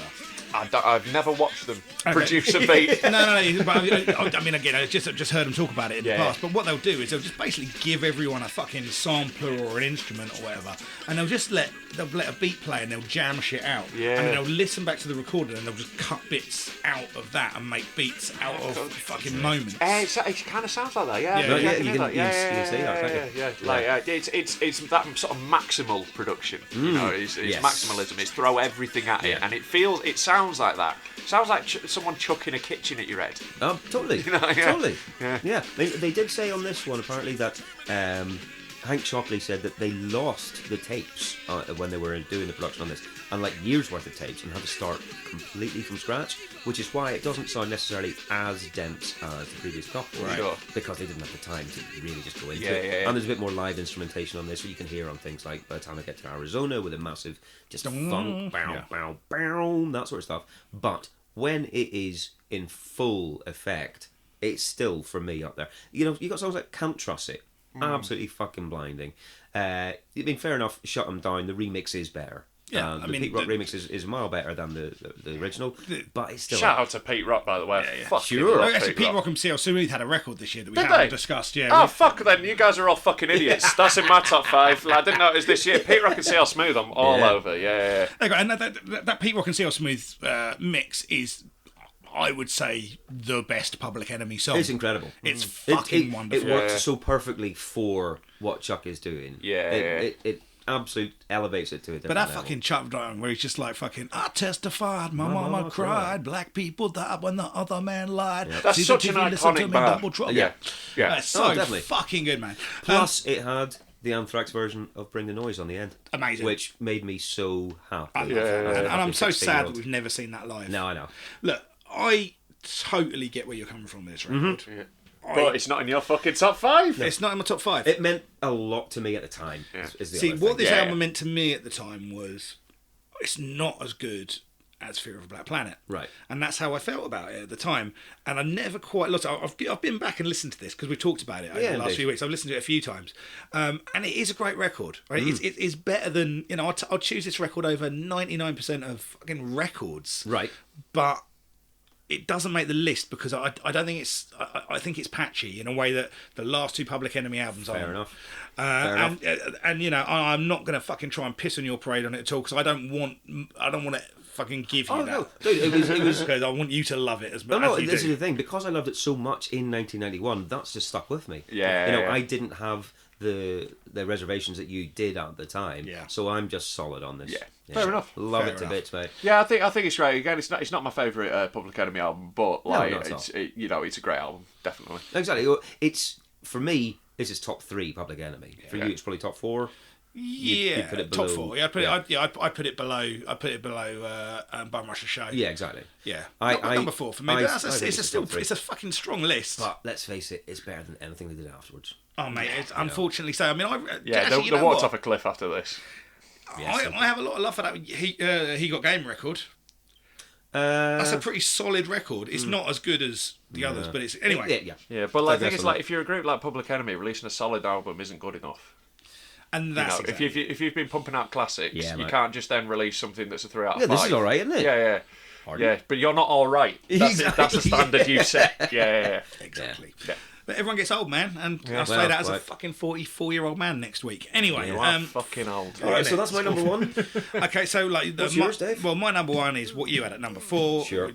I've never watched them produce a beat. No. But I mean, again, I just heard them talk about it in the Yeah. past. But what they'll do is they'll just basically give everyone a fucking sampler or an instrument or whatever, and they'll let a beat play and they'll jam shit out. Yeah. And then they'll listen back to the recording and they'll just cut bits out of that and make beats out of fucking moments. It kind of sounds like that, yeah. Yeah, yeah, you hear can- that. you can see that, can't you? Yeah. Like it's that sort of maximal production. You know, it's yes. maximalism. It's throw everything at it, and it sounds like that. Sounds like someone chucking a kitchen at your head. Totally. You know, yeah. Totally. Yeah. They did say on this one apparently that Hank Shockley said that they lost the tapes when they were doing the production on this, and like years worth of tapes, and had to start completely from scratch, which is why it doesn't sound necessarily as dense as the previous couple, Right. Sure. because they didn't have the time to really just go into Yeah, it. yeah. And there's a bit more live instrumentation on this, so you can hear on things like by the time I get to Arizona with a massive just funk, bow, bow, bow, that sort of stuff. But when it is in full effect, it's still, for me, up there. You know, you got songs like Can't Trust It, absolutely fucking blinding. I mean, fair enough, Shut 'Em Down, the remix is better. Yeah, the Pete Rock remix is a mile better than the original, but it's still... Shout out to Pete Rock, by the way. Fucking Sure. love Actually, Pete Rock and CL Smooth had a record this year that we Did haven't they? discussed. Yeah. Oh, fuck then. You guys are all fucking idiots. That's in my top 5. I didn't know it was this year. Pete Rock and CL Smooth, I'm all over. Yeah. And that Pete Rock and CL Smooth mix is, I would say, the best Public Enemy song. It's incredible. It's fucking wonderful. It works so perfectly for what Chuck is doing. It absolutely elevates it to a different But that level. fucking Chuck Down, where he's just like fucking, I testified, my mama cried, black people died when the other man lied. That's See the such an TV, listen to iconic me, bar. double trouble. Yeah. That's so definitely. fucking good, man. Plus, it had the Anthrax version of Bring the Noise on the end. Amazing. Which made me so happy. And I'm so sad that 16-year-old. we've never seen that live. No, I know. Look, I totally get where you're coming from with this record. But it's not in your fucking top 5. It's not in my top 5. It meant a lot to me at the time. Is the See, other what thing. this Yeah. album meant to me at the time was, it's not as good as Fear of a Black Planet. Right. And that's how I felt about it at the time. And I never quite lost it. I've been back and listened to this because we've talked about it over the last indeed. few weeks. I've listened to it a few times. And it is a great record. Right? It's better than, you know, I'll choose this record over 99% of fucking records. Right. But it doesn't make the list because I don't think it's... I think it's patchy in a way that the last 2 Public Enemy albums are. Fair enough. And you know, I'm not going to fucking try and piss on your parade on it at all because I don't want to fucking give you Oh, that. no. Dude, it was... Because I want you to love it as much No, as you this do. is the thing. Because I loved it so much in 1991, that's just stuck with me. Yeah, You know, yeah. I didn't have the reservations that you did at the time. Yeah. So I'm just solid on this. Yeah. Fair enough. Love Fair it to enough. bits, mate. Yeah, I think it's great. Again, it's not my favourite Public Enemy album, but like not at all. it's a great album, definitely. Exactly. It's, for me, this is top 3 Public Enemy. For you, it's probably top 4. Yeah, you'd put it top below- 4. Yeah, yeah. I put it below. I put it below Bum Rush a Show. Yeah, exactly. Yeah. I- Number 4 for me. I- But I think it's it's still top 3. it's a fucking strong list. But let's face it, it's better than anything they did afterwards. Oh mate, it's unfortunately so. I mean, Yeah, actually, you they know walked what? off a cliff after this. I have a lot of love for that. He Got Game record. That's a pretty solid record. It's not as good as the others, but it's anyway. Yeah. Yeah, but like, I think Definitely. it's like if you're a group like Public Enemy, releasing a solid album isn't good enough. And You that's know, exactly. if you've been pumping out classics, Yeah, you mate. can't just then release something that's a 3 out of Yeah, 5. this is all right, isn't it? Yeah. Pardon? Yeah, but you're not all right. That's the standard you set. Yeah. Exactly. Yeah. But everyone gets old, man, and I'll say Well, that as a right. fucking 44-year-old man next week. Anyway, You are fucking old. All right, so that's my number 1. okay, so like, What's yours, Dave? Well, my number 1 is what you had at number 4, Sure.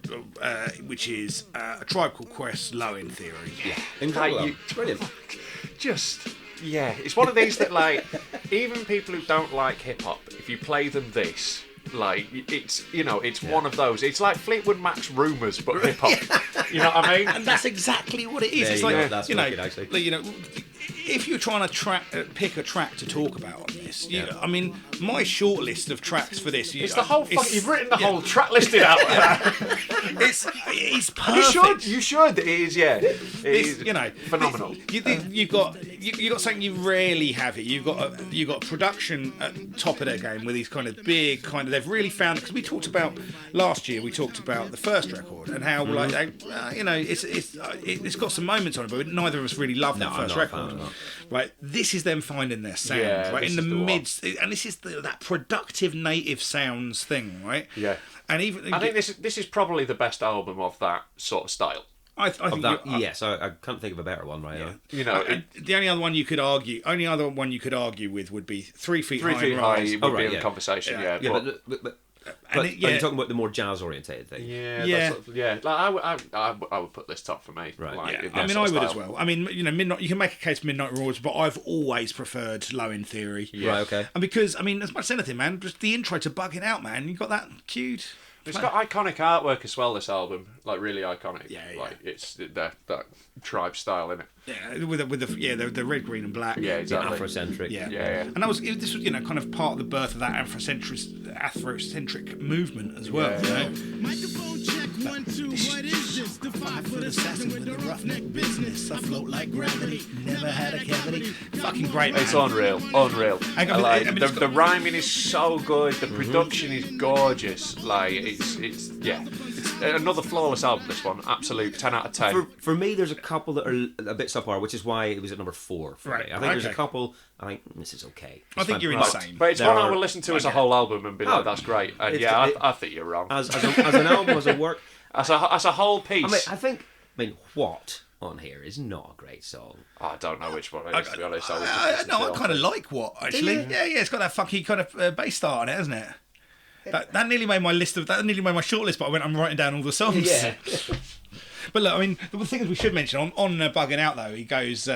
which is A Tribe Called Quest, Low in Theory. Incredible. you- Brilliant. Just Yeah, it's one of these that, like, even people who don't like hip hop, if you play them this, like, it's, you know, it's one of those. It's like Fleetwood Mac's Rumours, but hip hop. You know what I mean? And that's exactly what it is. There It's you like, go, that's you know, wicked, actually. like, you know, if you're trying to pick a track to talk about on this, I mean, my short list of tracks for this, It's the whole you've written the whole track listing out. It's perfect. You should. It is, yeah. It is, you know, phenomenal. You've got something you rarely have it. You've got production at top of their game with these kind of big they've really found, because we talked about last year. We talked about the first record and how you know it's got some moments on it, but neither of us really loved that first record. Right, this is them finding their sound right in the midst, and this is that productive native sounds thing, right? Yeah, and even I think this is probably the best album of that sort of style. I think that, yes, I can't think of a better one right now. You know, the only other one you could argue with would be 3 Feet High. 3 Feet High would be in yeah. conversation, yeah. But are you talking about the more jazz orientated thing? Yeah. Like, I would put this top for me. Right. Like, I mean, I would as well. I mean, you know, Midnight. You can make a case for Midnight Roars, but I've always preferred Low End Theory. Yeah. Right. Okay. And because, I mean, as much as anything, man, just the intro to Bugging Out, man, you got that cued. It's got iconic artwork as well. This album, like, really iconic. Yeah. Like, it's that tribe style in it. Yeah, with the red, green, and black. Yeah, exactly. Afrocentric. Yeah. Yeah. And this was, you know, kind of part of the birth of that Afrocentric movement as well. Yeah. You know? Microphone check 1 2. What is this? The 5-foot assassin with the roughneck business. I float like gravity. Never had a cavity. Fucking great, man. It's unreal. The rhyming is so good. The production is gorgeous. Like, it's another flawless album. This one, absolute 10 out of 10. For me, there's a couple that are a bit subpar, which is why it was at number 4 for me. I think there's a couple. I think this is okay. I think you're insane. But it's one I will listen to as a whole album and be like, that's great. And I think you're wrong. As an album, as a work, as a whole piece. I mean, what on here is not a great song. I don't know which one it is, to be honest. I kind of like What, actually. Yeah, it's got that funky kind of bass start on it, hasn't it? That nearly made my short list, but I'm writing down all the songs. Yeah. But look, I mean, the thing is we should mention, on Bugging Out, though, he goes,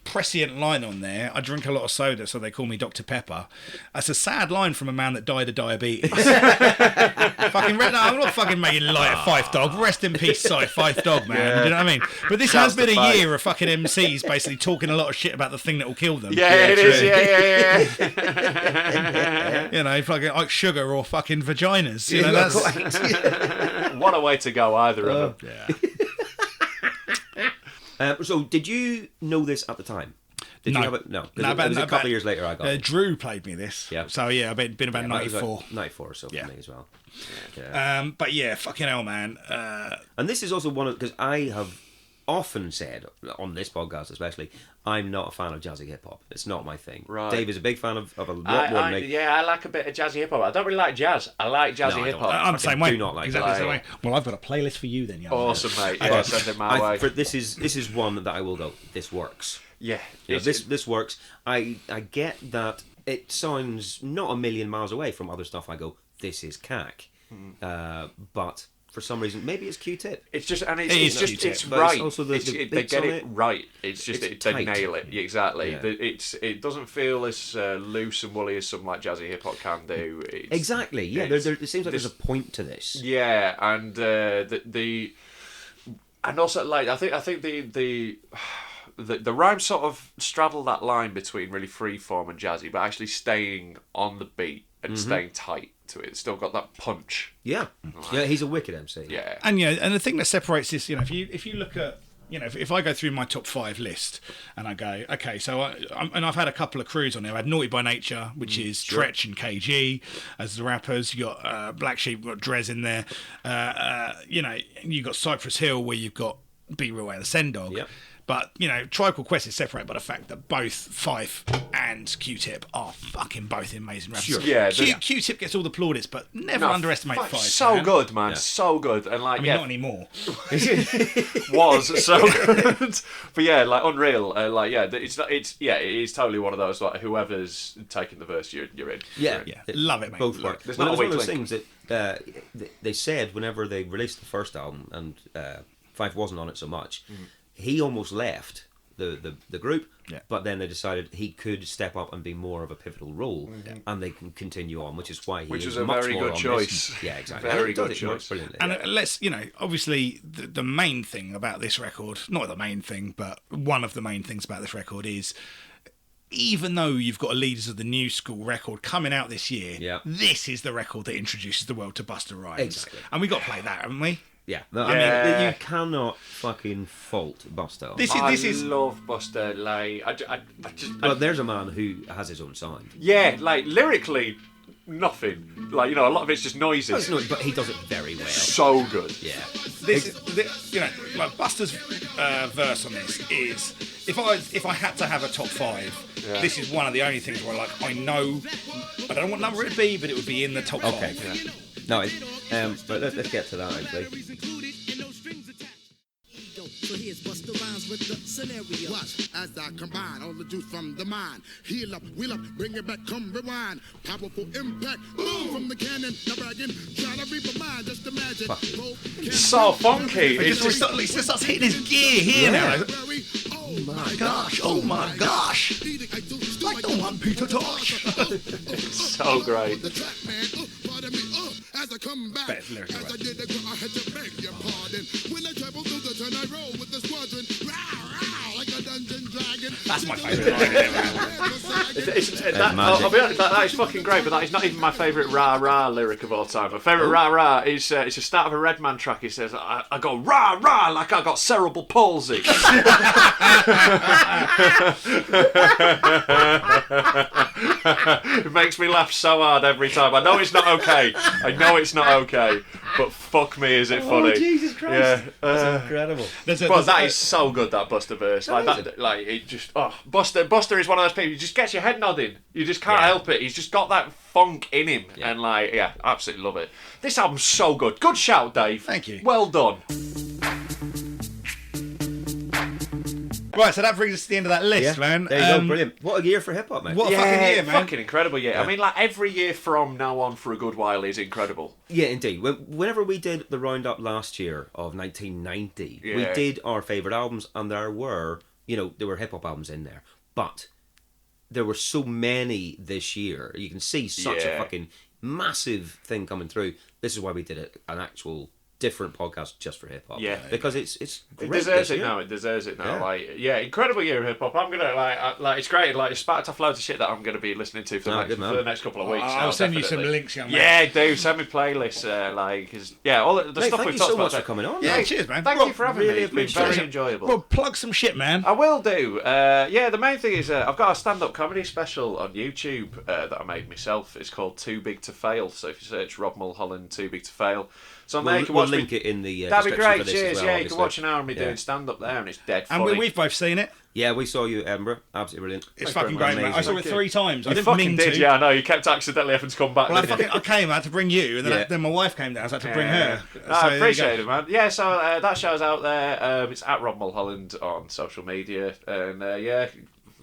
prescient line on there, I drink a lot of soda, so they call me Dr. Pepper. That's a sad line from a man that died of diabetes. I'm not fucking making light of Fife Dog. Rest in peace, Fife Dog, man. Yeah. You know what I mean? But this has been a year of fucking MCs basically talking a lot of shit about the thing that will kill them. Yeah, it is. Yeah. You know, fucking like sugar or fucking vaginas. You know, that's... What a way to go, either of them. Yeah. So, did you know this at the time? Did you have it? No. It was a couple of years later I got it. Drew played me this. Yeah. So, yeah, I've been about 94. 94 or so for me as well. Yeah. But, yeah, fucking hell, man. And this is also one of... Because I have often said, on this podcast especially, I'm not a fan of jazzy hip-hop. It's not my thing. Right. Dave is a big fan of a lot more than me. Yeah, I like a bit of jazzy hip-hop. I don't really like jazz. I like jazzy hip-hop. I'm the same way. Do not like exactly the same way. Well, I've got a playlist for you then, young Awesome, mate. Yeah, send it my way. This is one that I will go, this works. Yeah. This works. I get that it sounds not a million miles away from other stuff I go, this is cack. But... For some reason, maybe it's Q-Tip. It's just, and it's right. It's also they get it right. It's just they nail it exactly. Yeah. It doesn't feel as loose and woolly as something like jazzy hip hop can do. Exactly. Yeah. It seems like there's a point to this. Yeah, and and also like I think the rhymes sort of straddle that line between really free form and jazzy, but actually staying on the beat and staying tight to it. It's still got that punch. Yeah. Yeah, he's a wicked MC. Yeah. And and the thing that separates this, if you look at, if I go through my top 5 list and I go, okay, so I've had a couple of crews on there. I had Naughty by Nature, which is Tretch and KG as the rappers. You got Black Sheep, you've got Drez in there. You got Cypress Hill, where you've got Be Real and the Sendog. Yep. But, Tribe Called Quest is separated by the fact that both Fife and Q-Tip are fucking both amazing rappers. Sure. Yeah, Q-Tip gets all the plaudits, but never underestimate Fife. So good, man. Yeah. So good. And not anymore. Was so good. But yeah, like unreal. It is totally one of those, like, whoever's taking the verse, you're in. Yeah. Love it, mate. Both work. It was one of those things that they said whenever they released the first album and Fife wasn't on it so much, he almost left the group. Yeah. But then they decided he could step up and be more of a pivotal role, and they can continue on, which is why Which is is a much very more good on choice. this. Yeah, exactly. Very And he does good it choice. brilliantly. And yeah. let's, obviously the main thing about this record, not the main thing, but one of the main things about this record is, even though you've got a Leaders of the New School record coming out this year, this is the record that introduces the world to Busta Rhymes. Exactly. And we got to play that, haven't we? Yeah, no, I mean, you cannot fucking fault Busta. This is love Busta. Like, I just. But there's a man who has his own sound. Yeah, like lyrically, nothing. Like, a lot of it's just noises. No, but he does it very well. So good. Yeah. this is, like Busta's verse on this is, if I had to have a top 5, this is one of the only things where I know, I don't know what number it'd be, but it would be in the top 5. Okay. Yeah. No, but let's get to that actually. So here's Busta Rhymes with the scenario. Watch as I combine all the juice from the mind. Heal up, wheel up, bring it back, come rewind. Powerful impact, boom from the cannon. Now bragging, try to reap a mind, just imagine. It's so funky. He just starts hitting his gear here now. Oh my Gosh, oh my gosh. Like the one Peter Tosh. So great. The track man, pardon me, as I come back. Best lyric As I did the I had to beg your pardon. When I travel through the turn, I roll with the squadron. Rah, like a dungeon dragon. That's my favourite line in it, man. I'll be honest, that is fucking great, but that is not even my favourite rah rah lyric of all time. My favourite rah rah is it's the start of a Redman track. He says, I go rah rah like I got cerebral palsy. It makes me laugh so hard every time. I know it's not okay. But fuck me, is it funny? Oh, Jesus Christ. Yeah, That's incredible. but that is so good, that Busta verse. Busta is one of those people. You just gets your head nodding. You just can't help it. He's just got that funk in him, and absolutely love it. This album's so good. Good shout, Dave. Thank you. Well done. Right, so that brings us to the end of that list, man. There you go, brilliant. What a year for hip hop, mate. What a fucking year, man. Fucking incredible year. I mean, every year from now on for a good while is incredible. Yeah, indeed. Whenever we did the roundup last year of 1990, we did our favourite albums, and there were hip hop albums in there, but there were so many this year. You can see such a fucking massive thing coming through. This is why we did an actual different podcast just for hip hop. Yeah, because it's great. It deserves it now. It deserves it now. Incredible year of hip hop. I'm gonna it's great. It's sparked off loads of shit that I'm gonna be listening to for the next couple of weeks. I'll send you some links, young man. Yeah, do send me playlists. All the stuff we've talked about. Thank you so much for coming on. Yeah, cheers, man. Thank you for having me. It's been very enjoyable. Well, plug some shit, man. I will do. The main thing is I've got a stand-up comedy special on YouTube that I made myself. It's called Too Big to Fail. So if you search Rob Mulholland, Too Big to Fail. So we'll link it in the that'd be great, for this cheers. as well, you can watch an hour of me doing stand-up there, and it's dead funny. And we've both seen it. Yeah, we saw you at Edinburgh. Absolutely brilliant. It's fucking great, mate. I saw it 3 times. I didn't fucking mean did, to. Yeah, I know. You kept accidentally having to come back. Well, I came. I had to bring you, and then my wife came down, so I had to bring her. I appreciate it, man. Yeah, so that show's out there. It's at Rob Mulholland on social media, and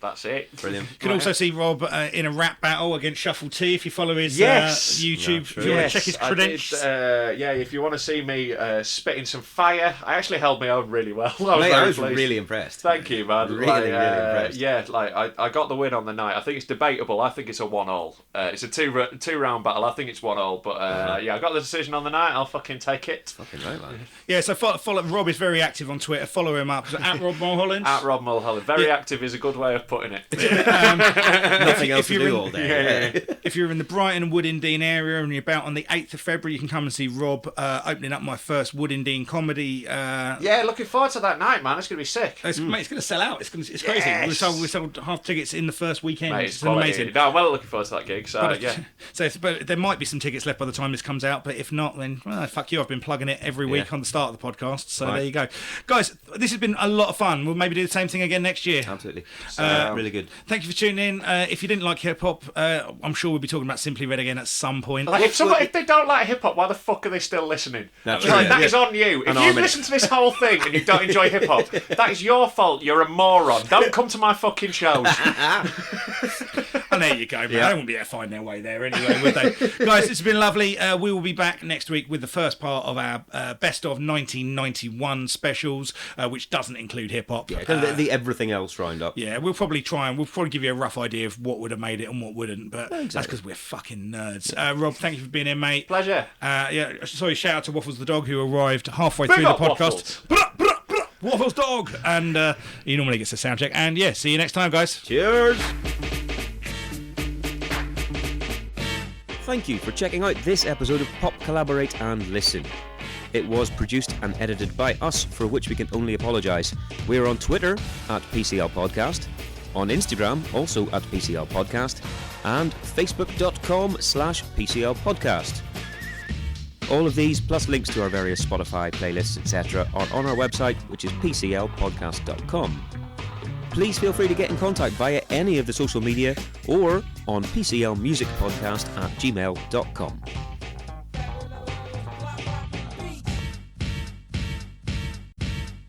that's it. Brilliant. You can also see Rob in a rap battle against Shuffle T if you follow his YouTube. If you want to check his credentials. If you want to see me spitting some fire, I actually held my own really well. I was really impressed. Thank you, man. Really impressed. Yeah, I got the win on the night. I think it's debatable. I think it's a 1-all. It's a two-round battle. I think it's 1-all. But I got the decision on the night. I'll fucking take it. Fucking right, man. Yeah, so follow Rob is very active on Twitter. Follow him up at Rob Mulholland. At Rob Mulholland. Very active is a good way of putting it. Nothing else to do all day. If you're in the Brighton and Woodindean area and you're about on the 8th of February, you can come and see Rob opening up my first Woodindean comedy. Looking forward to that night, man. It's going to be sick. Mate, it's going to sell out. It's crazy. We sold half tickets in the first weekend. Mate, it's amazing. No, I'm well looking forward to that gig. So, but there might be some tickets left by the time this comes out, but if not, then fuck you. I've been plugging it every week on the start of the podcast. So there you go. Guys, this has been a lot of fun. We'll maybe do the same thing again next year. Absolutely. Really good. Thank you for tuning in. If you didn't like hip hop, I'm sure we'll be talking about Simply Red again at some point. Like, if they don't like hip hop, why the fuck are they still listening? That's Like, true. that is on you. If you've listened to this whole thing and you don't enjoy hip hop, that is your fault. You're a moron. Don't come to my fucking shows. And there you go, man. They wouldn't be able to find their way there anyway, would they? Guys, it's been lovely. We will be back next week with the first part of our best of 1991 specials, which doesn't include hip hop. Yeah, kind of the everything else roundup. Yeah, we'll probably give you a rough idea of what would have made it and what wouldn't, but that's because we're fucking nerds. Rob, thank you for being here, mate. Pleasure. Sorry, shout out to Waffles the dog, who arrived halfway through the podcast. Waffles dog! And he normally gets a sound check. And yeah, see you next time, guys. Cheers! Thank you for checking out this episode of Pop, Collaborate and Listen. It was produced and edited by us, for which we can only apologise. We're on Twitter at PCL Podcast, on Instagram also at PCL Podcast, and facebook.com/PCL Podcast. All of these, plus links to our various Spotify playlists, etc., are on our website, which is pclpodcast.com. Please feel free to get in contact via any of the social media or on pclmusicpodcast@gmail.com.